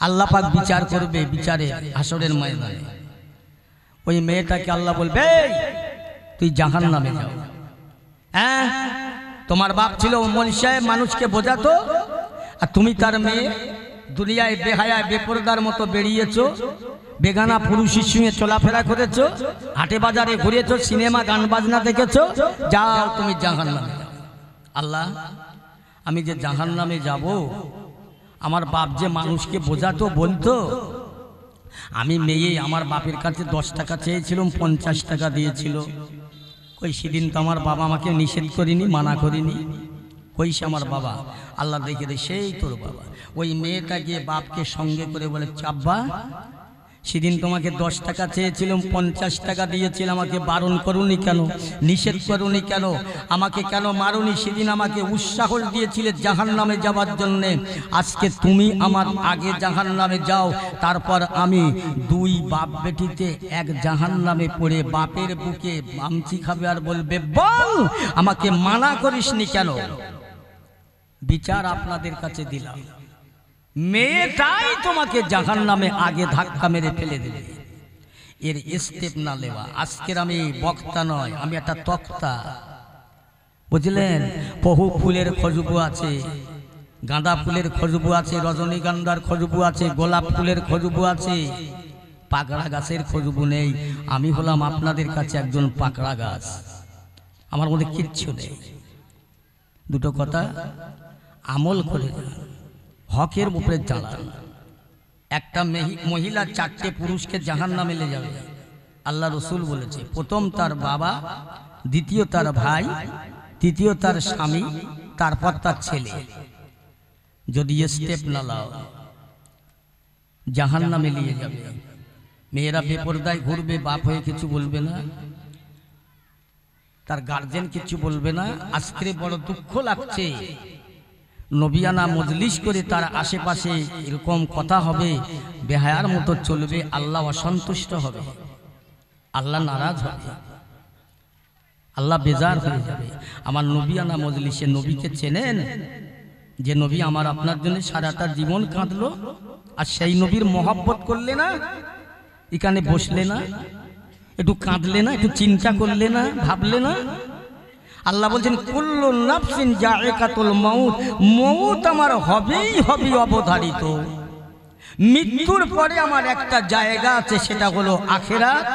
আল্লাহ পাক বিচার করবে, বিচারে হাসরের ময়দানে। ওই মেয়েটাকে আল্লাহ বলবে তুই জাহান্নামে যাও। হ্যাঁ, তোমার বাপ ছিল মৌলভী সাহেব, মানুষকে বোঝাতো, আর তুমি তার মেয়ে দুনিয়ায় বেহায়া বেপরদার মতো বেরিয়েছো, বেগানা পুরুষের সঙ্গে চলাফেরা করেছো, হাটে বাজারে ঘুরেছো, সিনেমা গান বাজনা দেখেছো, যাও তুমি জাহান্নামে যাও। আল্লাহ, আমি যে জাহান্নামে যাব, আমার বাপ যে মানুষকে বোঝাতো, বলতো, আমি মেয়ে আমার বাপের কাছে 10 টাকা চেয়েছিলাম, 50 টাকা দিয়েছিল। কই সেদিন তো আমার বাবা আমাকে নিষেধ করিনি, মানা করিনি। কইছে আমার বাবা? আল্লাহ দেখে দে, সেই তোর বাবা। ওই মেয়েটা গিয়ে বাপকে সঙ্গে করে বলে, আব্বা সেদিন তোমাকে 10 টাকা চেয়েছিলাম, 50 টাকা দিয়েছিল, আমাকে বারণ করুনি কেন, নিষেধ করুনি কেন, আমাকে কেন মারুনি? সেদিন আমাকে উৎসাহ দিয়েছিলে জাহান্নামে যাওয়ার জন্যে। আজকে তুমি আমার আগে জাহান্নামে যাও, তারপর আমি 2 বাপ বেটিতে এক জাহান্নামে পড়ে বাপের বুকে আমচি খাবে আর বলবে বল আমাকে মানা করিসনি কেন? বিচার আপনাদের কাছে দিলাম, মেয়েটাই তোমাকে জাহান্নামে আগে ধাক্কা মেরে ফেলে দেবে। এর স্টেপ না নেওয়া। আজকের আমি বক্তা নয়, আমি একটা তক্তা, বুঝলেন? বহু ফুলের খুশবু আছে, গাঁদা ফুলের খুশবু আছে, রজনীগন্ধার খুশবু আছে, গোলাপ ফুলের খুশবু আছে, পাকড়া গাছের খুশবু নেই। আমি হলাম আপনাদের কাছে একজন পাকড়া গাছ, আমার মধ্যে কিচ্ছু নেই। দুটো কথা আমল করে হকের উপরে চালান। একটা মহিলা 4টে পুরুষকে জাহান্নামে নিয়ে যাবে, আল্লাহ রসুল বলেছে। প্রথম তার বাবা, দ্বিতীয় তার ভাই, তৃতীয় তার স্বামী, তারপর তার ছেলে। যদি স্টেপ না লাও জাহান্নামে নিয়ে যাবে। মেয়েরা বেপরদায় ঘুরবে, বাপ হয়ে কিছু বলবে না। তার গার্জেন কিছু বলবে না। আজকে বড় দুঃখ লাগছে, নবিয়ানা মজলিস করে তার আশেপাশে এরকম কথা হবে, বেহায়ার মতো চলবে, আল্লাহ অসন্তুষ্ট হবে, আল্লাহ নারাজ হবে, আল্লাহ বেজার হয়ে যাবে। আমার নবিয়ানা মজলিসে নবীকে চেনেন, যে নবী আমার আপনার জন্য সারাটা জীবন কাঁদলো, আর সেই নবীর মহব্বত করলে না, এখানে বসলে না, একটু কাঁদলে না, একটু চিন্তা করলে না, ভাবলে না? আল্লাহ বলছেন কুল্লু নাফসিন যায়কাতুল মাউত, মউত আমার হবেই হবে অবধারিত। মৃত্যুর পরে আমার একটা জায়গা আছে, সেটা হলো আখিরাত।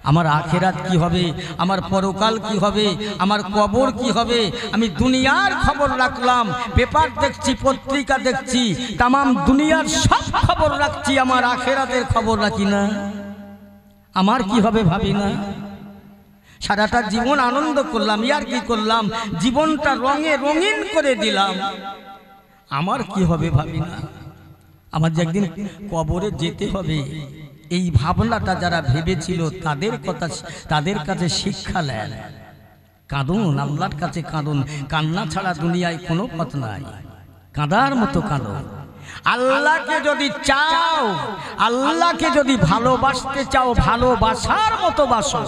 আমার আখিরাত কি হবে, আমার পরকাল কি হবে, আমার কবর কি হবে, আমি দুনিয়ার খবর রাখলাম, পেপার দেখছি, পত্রিকা দেখছি, তামাম দুনিয়ার সব খবর রাখছি, আমার আখিরাতের খবর রাখি না। আমার কি হবে ভাবি না। সারাটা জীবন আনন্দ করলাম, ইয়ার কি করলাম, জীবনটা রঙে রঙিন করে দিলাম, আমার কি হবে ভাবি না। আমার যে একদিন কবরে যেতে হবে, এই ভাবনাটা যারা ভেবেছিল তাদের কাছে শিক্ষা নেন। কাঁদুন, আল্লাহর কাছে কাঁদুন, কান্না ছাড়া দুনিয়ায় কোনো পথ নাই, কাঁদার মতো কাঁদুন। আল্লাহকে যদি চাও, আল্লাহকে যদি ভালোবাসতে চাও, ভালোবাসার মতো বাসো।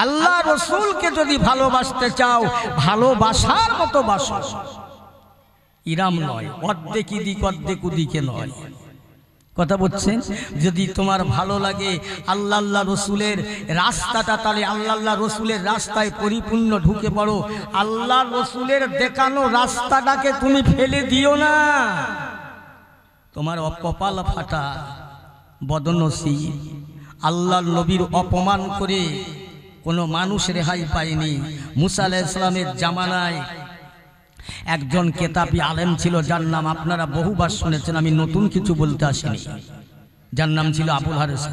আল্লাহ রসুলকে যদি ভালোবাসতে চাও, ভালোবাসার মতো বাসো। ইরাম নয়, অর্ধেক ইদিক অর্ধেক উদিকে নয়, কথা বলছেন। যদি তোমার ভালো লাগে আল্লাহ রসুলের রাস্তাটা, তাহলে আল্লাহ রসুলের রাস্তায় পরিপূর্ণ ঢুকে পড়ো। আল্লাহ রসুলের দেখানো রাস্তাটাকে তুমি ফেলে দিও না। তোমার কপাল ফাটা, বদনসিব। আল্লাহর নবীর অপমান করে কোনো মানুষ রেহাই পায়নি। মুসা আলাইহিস সালামের জামানায় একজন কেতাবী আলেম ছিল, যার নাম আপনারা বহুবার শুনেছেন, আমি নতুন কিছু বলতে আসিনি, যার নাম ছিল আবুল হারেস।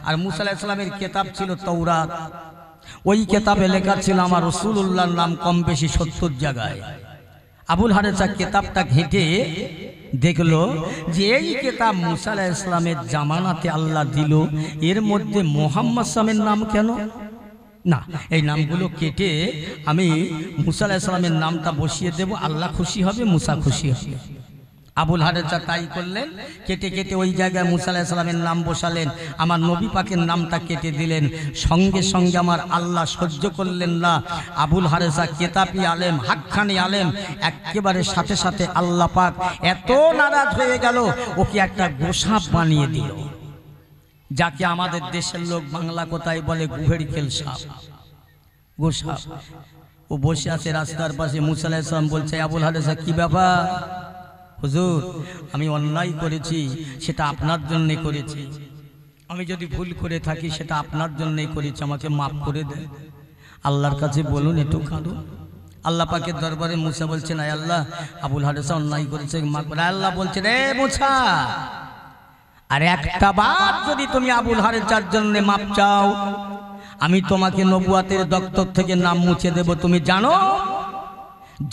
আর মুসা আলাইহিস সালামের কেতাব ছিল তাওরাত। ওই কেতাবে লেখা ছিল আমার রাসূলুল্লাহর নাম কম বেশি 70 জায়গায়। আবুল হারেসা কেতাবটা ঘেঁটে দেখলো যে এই কেতাব মুসা আলাইহিস সালামের জামানাতে আল্লাহ দিল, এর মধ্যে মুহাম্মদ সাল্লামের নাম কেন না? এই নামগুলো কেটে আমি মুসা আলাইহিস সালামের নামটা বসিয়ে দেব, আল্লাহ খুশি হবে, মুসা খুশি হবে। আবুল হারেসা তাই করলেন, কেটে কেটে ওই জায়গায় মুসা আলাইহিস সালামের নাম বসালেন, আমার নবী পাকের নামটা কেটে দিলেন। সঙ্গে সঙ্গে আমার আল্লাহ সহ্য করলেন না। আবুল হারেসা কেতাবী আলেম, হাক্কানি আলেম, একেবারে সাথে সাথে আল্লাহ পাক এত নারাজ হয়ে গেল, ওকে একটা গোসাপ বানিয়ে দিল, যাকে আমাদের দেশের লোক বাংলা কথায় বলে গুহের খেল সাপ, গোসাপ। ও বসে আছে রাস্তার পাশে। মুসা আলাইহিস সালাম বলছে, আবুল হারেসা কি ব্যাপার? হুজুর, আমি অন্যায় করেছি, সেটা আপনার জন্যে করেছি, আমি যদি ভুল করে থাকি সেটা আপনার জন্যই করেছি, আমাকে মাফ করে দেন। আল্লাহর কাছে বলুন, একটু কাঁদুন। আল্লাহ পাকের দরবারে মুসা বলছেন, আয় আল্লাহ, আবুল হারেসা অন্যায় করেছে, মাফ করে। আল্লাহ বলছেন, এ মুসা, আর একটা বার যদি তুমি আবুল হারেসার জন্য মাপ চাও, আমি তোমাকে নবুয়াতের দপ্তর থেকে নাম মুছে দেব। তুমি জানো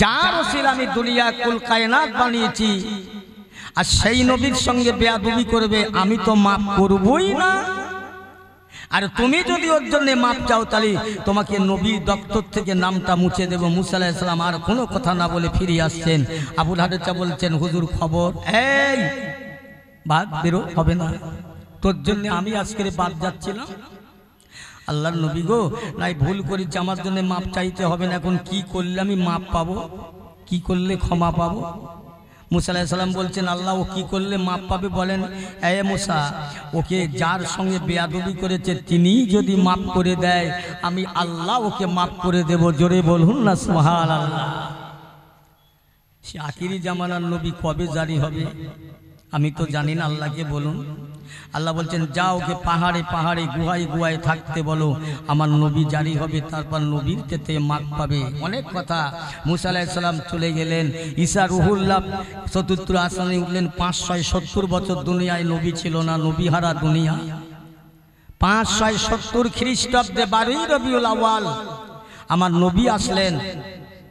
যার ওসিলা আমি দুনিয়া কুল কায়নাত বানিয়েছি, আর সেই নবীর সঙ্গে বেয়াদবি করবে, আমি তো মাফ করবই না। আর তুমি যদি ওর জন্য মাপ চাও, তাহলে তোমাকে নবীর দপ্তর থেকে নামটা মুছে দেব। মুসা আলাইহিস সালাম আর কোনো কথা না বলে ফিরে আসছেন। আবুল হারেসা বলছেন, হুজুর খবর, এই বাদ বেরো, হবে না, তোর জন্য আমি আজকে বাদ যাচ্ছিলাম। আল্লাহর নবী গো, নাই ভুল করেছি, আমার জন্য মাপ চাইতে হবে না। এখন কি করলে আমি মাপ পাবো, কি করলে ক্ষমা পাবো? মুসা আলাইহিস সালাম বলছেন, আল্লাহ ও কি করলে মাপ পাবে বলেন? এ মুসা, ওকে যার সঙ্গে বেয়াদবি করেছে তিনি যদি মাপ করে দেয়, আমি আল্লাহ ওকে মাপ করে দেব। জোরে বলুন না সুবহানাল্লাহ। সে আখিরি জামানার নবী কবে জারি হবে আমি তো জানি না, আল্লাহকে বলুন। আল্লাহ বলছেন, যাও ওকে পাহাড়ে পাহাড়ে গুহায় গুহায় থাকতে বলো, আমার নবী জারি হবে, তারপর নবীর তেতে মাপ পাবে। অনেক কথা। মুসা আলাইহিস সালাম চলে গেলেন, ঈসা রুহুল্লাহ চতুর্থ আসমানে উঠলেন। 570 বছর দুনিয়ায় নবী ছিল না, নবী হারা দুনিয়া। 570 খ্রিস্টাব্দে 12 রবিউল আউয়াল আমার নবী আসলেন।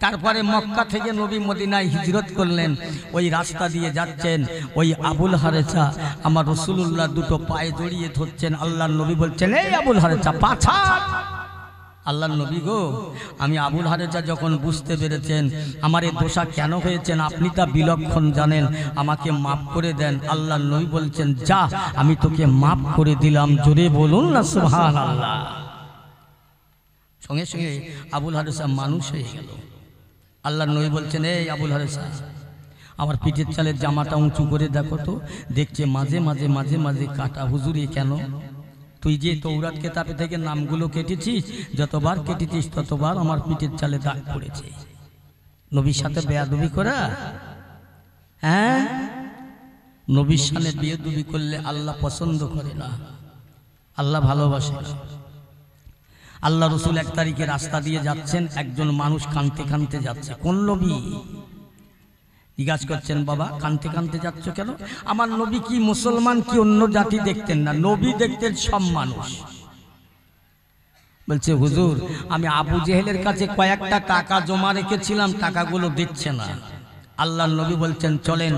তারপরে মক্কা থেকে নবী মদিনায় হিজরত করলেন। ওই রাস্তা দিয়ে যাচ্ছেন, ওই আবুল হারেসা আমার রাসূলুল্লাহ দুটো পায়ে জড়িয়ে ধরছেন। আল্লাহর নবী বলছেন, এই আবুল হারেসা পা ছাড়। আল্লাহর নবী গো, আমি আবুল হারেজা যখন বুঝতে পেরেছেন আমার এই দোষা কেন হয়েছেন আপনি তা বিলক্ষণ জানেন, আমাকে মাফ করে দেন। আল্লাহর নবী বলছেন যা, আমি তোকে মাফ করে দিলাম। জোরে বলুন না সুবহানাল্লাহ। সঙ্গে সঙ্গে আবুল হারেজা মানুষ হয়ে গেল। আল্লাহর নবী বলছেন এই আবুল হারেজা, আমার পিঠের চালের জামাটা উঁচু করে দেখো তো। দেখছে মাঝে মাঝে মাঝে মাঝে কাটা। হুজুরি কেন? তুই যে তৌরাত কিতাবে থেকে নামগুলো কেটেছিস, যতবার কেটেছিস ততবার আমার পিঠের চালে দাগ পড়েছে। নবীর সাথে বেয়াদবি করা, হ্যাঁ? নবীর সামনে বেয়াদবি করলে আল্লাহ পছন্দ করে না, আল্লাহ ভালোবাসে না। আল্লাহ রসুল এক তারিখে রাস্তা দিয়ে যাচ্ছেন, একজন মানুষ কাঁদতে কাঁদতে যাচ্ছে। কোন নবী? জিজ্ঞাসা করছেন বাবা কাঁদতে কাঁদতে যাচ্ছ কেন? আমার নবী কি মুসলমান কি অন্য জাতি দেখতেন না? নবী দেখতেন সব মানুষ। বলছে হুজুর, আমি আবু জেহেলের কাছে কয়েকটা টাকা জমা রেখেছিলাম, টাকাগুলো দিচ্ছে না। আল্লাহর নবী বলছেন চলেন,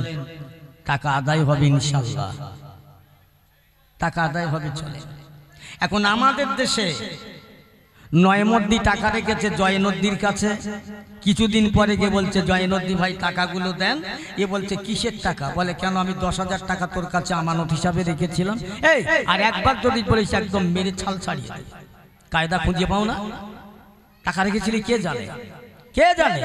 টাকা আদায় হবে ইনশাআল্লাহ, টাকা আদায় হবে, চলেন। এখন আমাদের দেশে নয়মদ্দি টাকা রেখেছে জয়নদ্দির কাছে, কিছুদিন পরে গিয়ে বলছে জয়নদ্দি ভাই টাকাগুলো দেন। এ বলছে কিসের টাকা? বলে কেন, আমি 10,000 টাকা তোর কাছে আমানত হিসাবে রেখেছিলাম। এই আর একবার যদি বলিস একদম মেরে ছাল ছাড়িয়ে দেয়। কায়দা খুঁজে পাও না? টাকা রেখেছিলি কে জানে? কে জানে?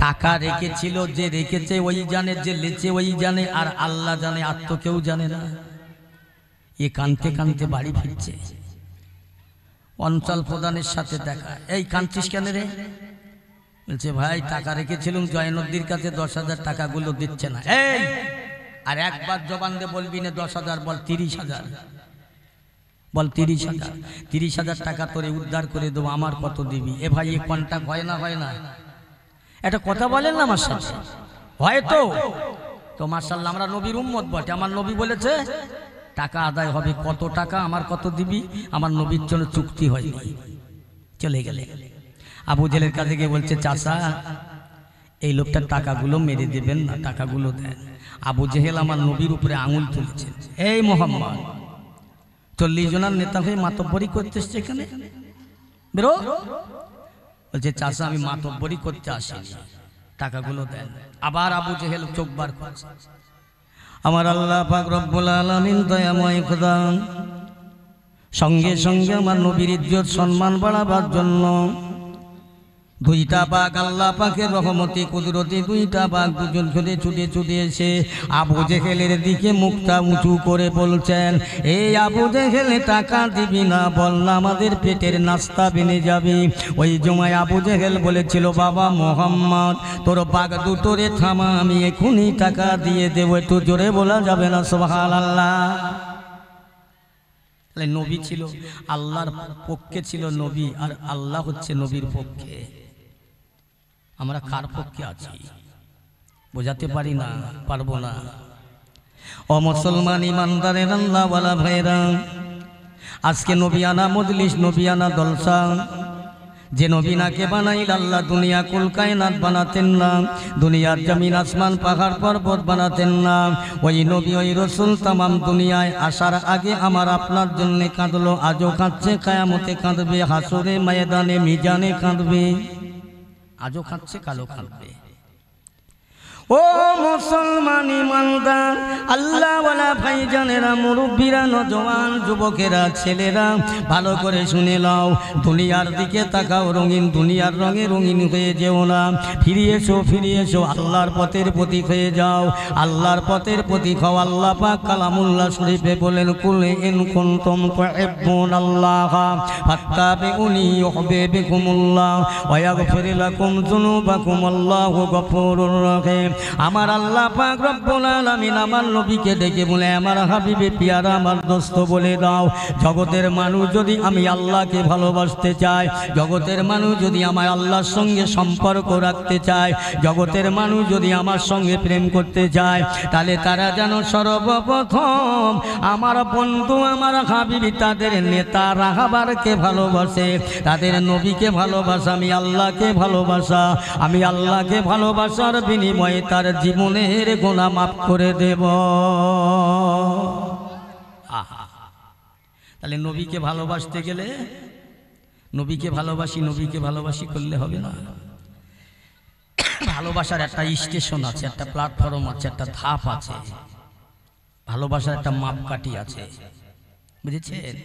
টাকা রেখেছিল যে রেখেছে ওই জানে, যে লেছে ওই জানে, আর আল্লাহ জানে, আর তো কেউ জানে না। এ কানতে কানতে বাড়ি ফিরছে, অঞ্চল প্রধানের সাথে দেখা। এই কাঁদছিস কেন রে? বলছে ভাই টাকা রেখেছিলাম জয়নদ্দির কাছে, 10,000 টাকাগুলো দিচ্ছে না। এই আর একবার জবান দিয়ে বলবি না 10,000, বল 30,000, বল 30,000। 30,000 টাকা তোরে উদ্ধার করে দেবো, আমার কত দিবি? এ ভাই এ কন্টাক্ট হয় না? হয় না? এটা কথা বলেন না আমার সাথে? হয়তো তো মাশাআল্লাহ আমরা নবীর উম্মত বটে। আমার নবী বলেছে টাকা আদায় হবে। কত টাকা, আমার কত দিবি? আমার নবীর জন্য চুক্তি হয়নি। চলে গেলে আবু জেলের কাছে গিয়ে বলছে চাচা এই লোকটার টাকাগুলো মেরে দেবেন না, টাকাগুলো দেন। আবু জেহেল আমার নবীর উপরে আঙুল তুলেছে। এই মোহাম্মদ 40 জনের নেতা হয়ে মাতব্বরি করতে এসছে এখানে, বেরো। বলছে চাচা আমি মাতব্বরি করতে আসিনি, টাকাগুলো দেন। আবার আবু জেহেল চোখ বার করছে। আমার আল্লাহ পাক রব্বুল আলামিন দয়াময় খোদা সঙ্গে সঙ্গে আমার নবীর ইজ্জত সম্মান বাড়াবার জন্য দুইটা বাঘ আল্লাহ পাকের রহমতে কুদরতে দুইটা বাঘ দুজন করে ছুটে ছুটে এসে আবু জেহেলের দিকে মুখটা উঁচু করে বলছেন এই আবু জেহেল টাকা দিবি না, বল না আমাদের পেটের নাস্তা বেনে যাবে। ওই জমায় আবু জেহেল বলেছিল বাবা মোহাম্মদ তোর বাঘ দুটোরে থামা, আমি এখনই টাকা দিয়ে দেবো। একটু জোরে বলা যাবে না সুবহানাল্লাহ? নবী ছিল আল্লাহর পক্ষে, ছিল নবী, আর আল্লাহ হচ্ছে নবীর পক্ষে। আমরা কার পক্ষে আছি বোঝাতে পারি না, পারবো না। ও মুসলমান ইমানদারের আল্লাহ ওয়ালা ভাইরা, আজকে নবিয়ানা মজলিস, নবিয়ানা দলসা, যে নবীনাকে বানাইল আল্লাহ দুনিয়া কুল কায়নাত বানাতেন না, দুনিয়ার জমিন আসমান পাহাড় পর্বত বানাতেন না। ওই নবী ওই রসুল তামাম দুনিয়ায় আসার আগে আমার আপনার জন্য কাঁদলো, আজও কাঁদছে, কায়ামতে কাঁদবে, হাসরে ময়দানে মিজানে কাঁদবে। আজও কাঁদছে, কালো কাঁদবে। ও মুসলমান ইমানদার আল্লাহ ওয়ালা ভাইজানেরা, মুরব্বীরা, নওজওয়ান, যুবকেরা, ছেলেরা, ভালো করে শুনে নাও। দুনিয়ার দিকে তাকাও, রঙিন দুনিয়ার রঙে রঙিন হয়ে যেও না। ফিরে এসো, ফিরে এসো, আল্লাহর পথের প্রতীক হয়ে যাও, আল্লাহর পথের প্রতীক হও। আল্লাহ পাক কালামুল্লাহ শরীফে বলেন কুল ইন কুনতুম তুহিব্বুনাল্লাহ ফাত্তাবিউনি ইউহিব্বুকুমুল্লাহ ওয়া ইয়াগফির লাকুম যুনুবাকুম, আল্লাহু গফুরুর রহিম। আমার আল্লাহ পাক রব্বুল আলামিন আমার নবীকে ডেকে বলে আমার হাবিবে পিয়ারা আমার দোস্ত বলে দাও, জগতের মানুষ যদি আমি আল্লাহকে ভালোবাসতে চায়, জগতের মানুষ যদি আমার আল্লাহর সঙ্গে সম্পর্ক রাখতে চায়, জগতের মানুষ যদি আমার সঙ্গে প্রেম করতে চায়, তাহলে তারা যেন সর্বপ্রথম আমার বন্ধু আমার হাবিবি তাদের নেতা রাহাবারকে ভালোবাসে, তাদের নবীকে ভালোবাসা। আমি আল্লাহকে ভালোবাসা, আমি আল্লাহকে ভালোবাসার বিনিময়ে তার জীবনের গুনাহ মাফ করে দেব। তাহলে নবীকে ভালোবাসতে গেলে নবীকে ভালোবাসি করলে হবে না। ভালোবাসার একটা স্টেশন আছে, একটা প্ল্যাটফর্ম আছে, একটা ধাপ আছে, ভালোবাসার একটা মাপকাঠি আছে, বুঝেছেন?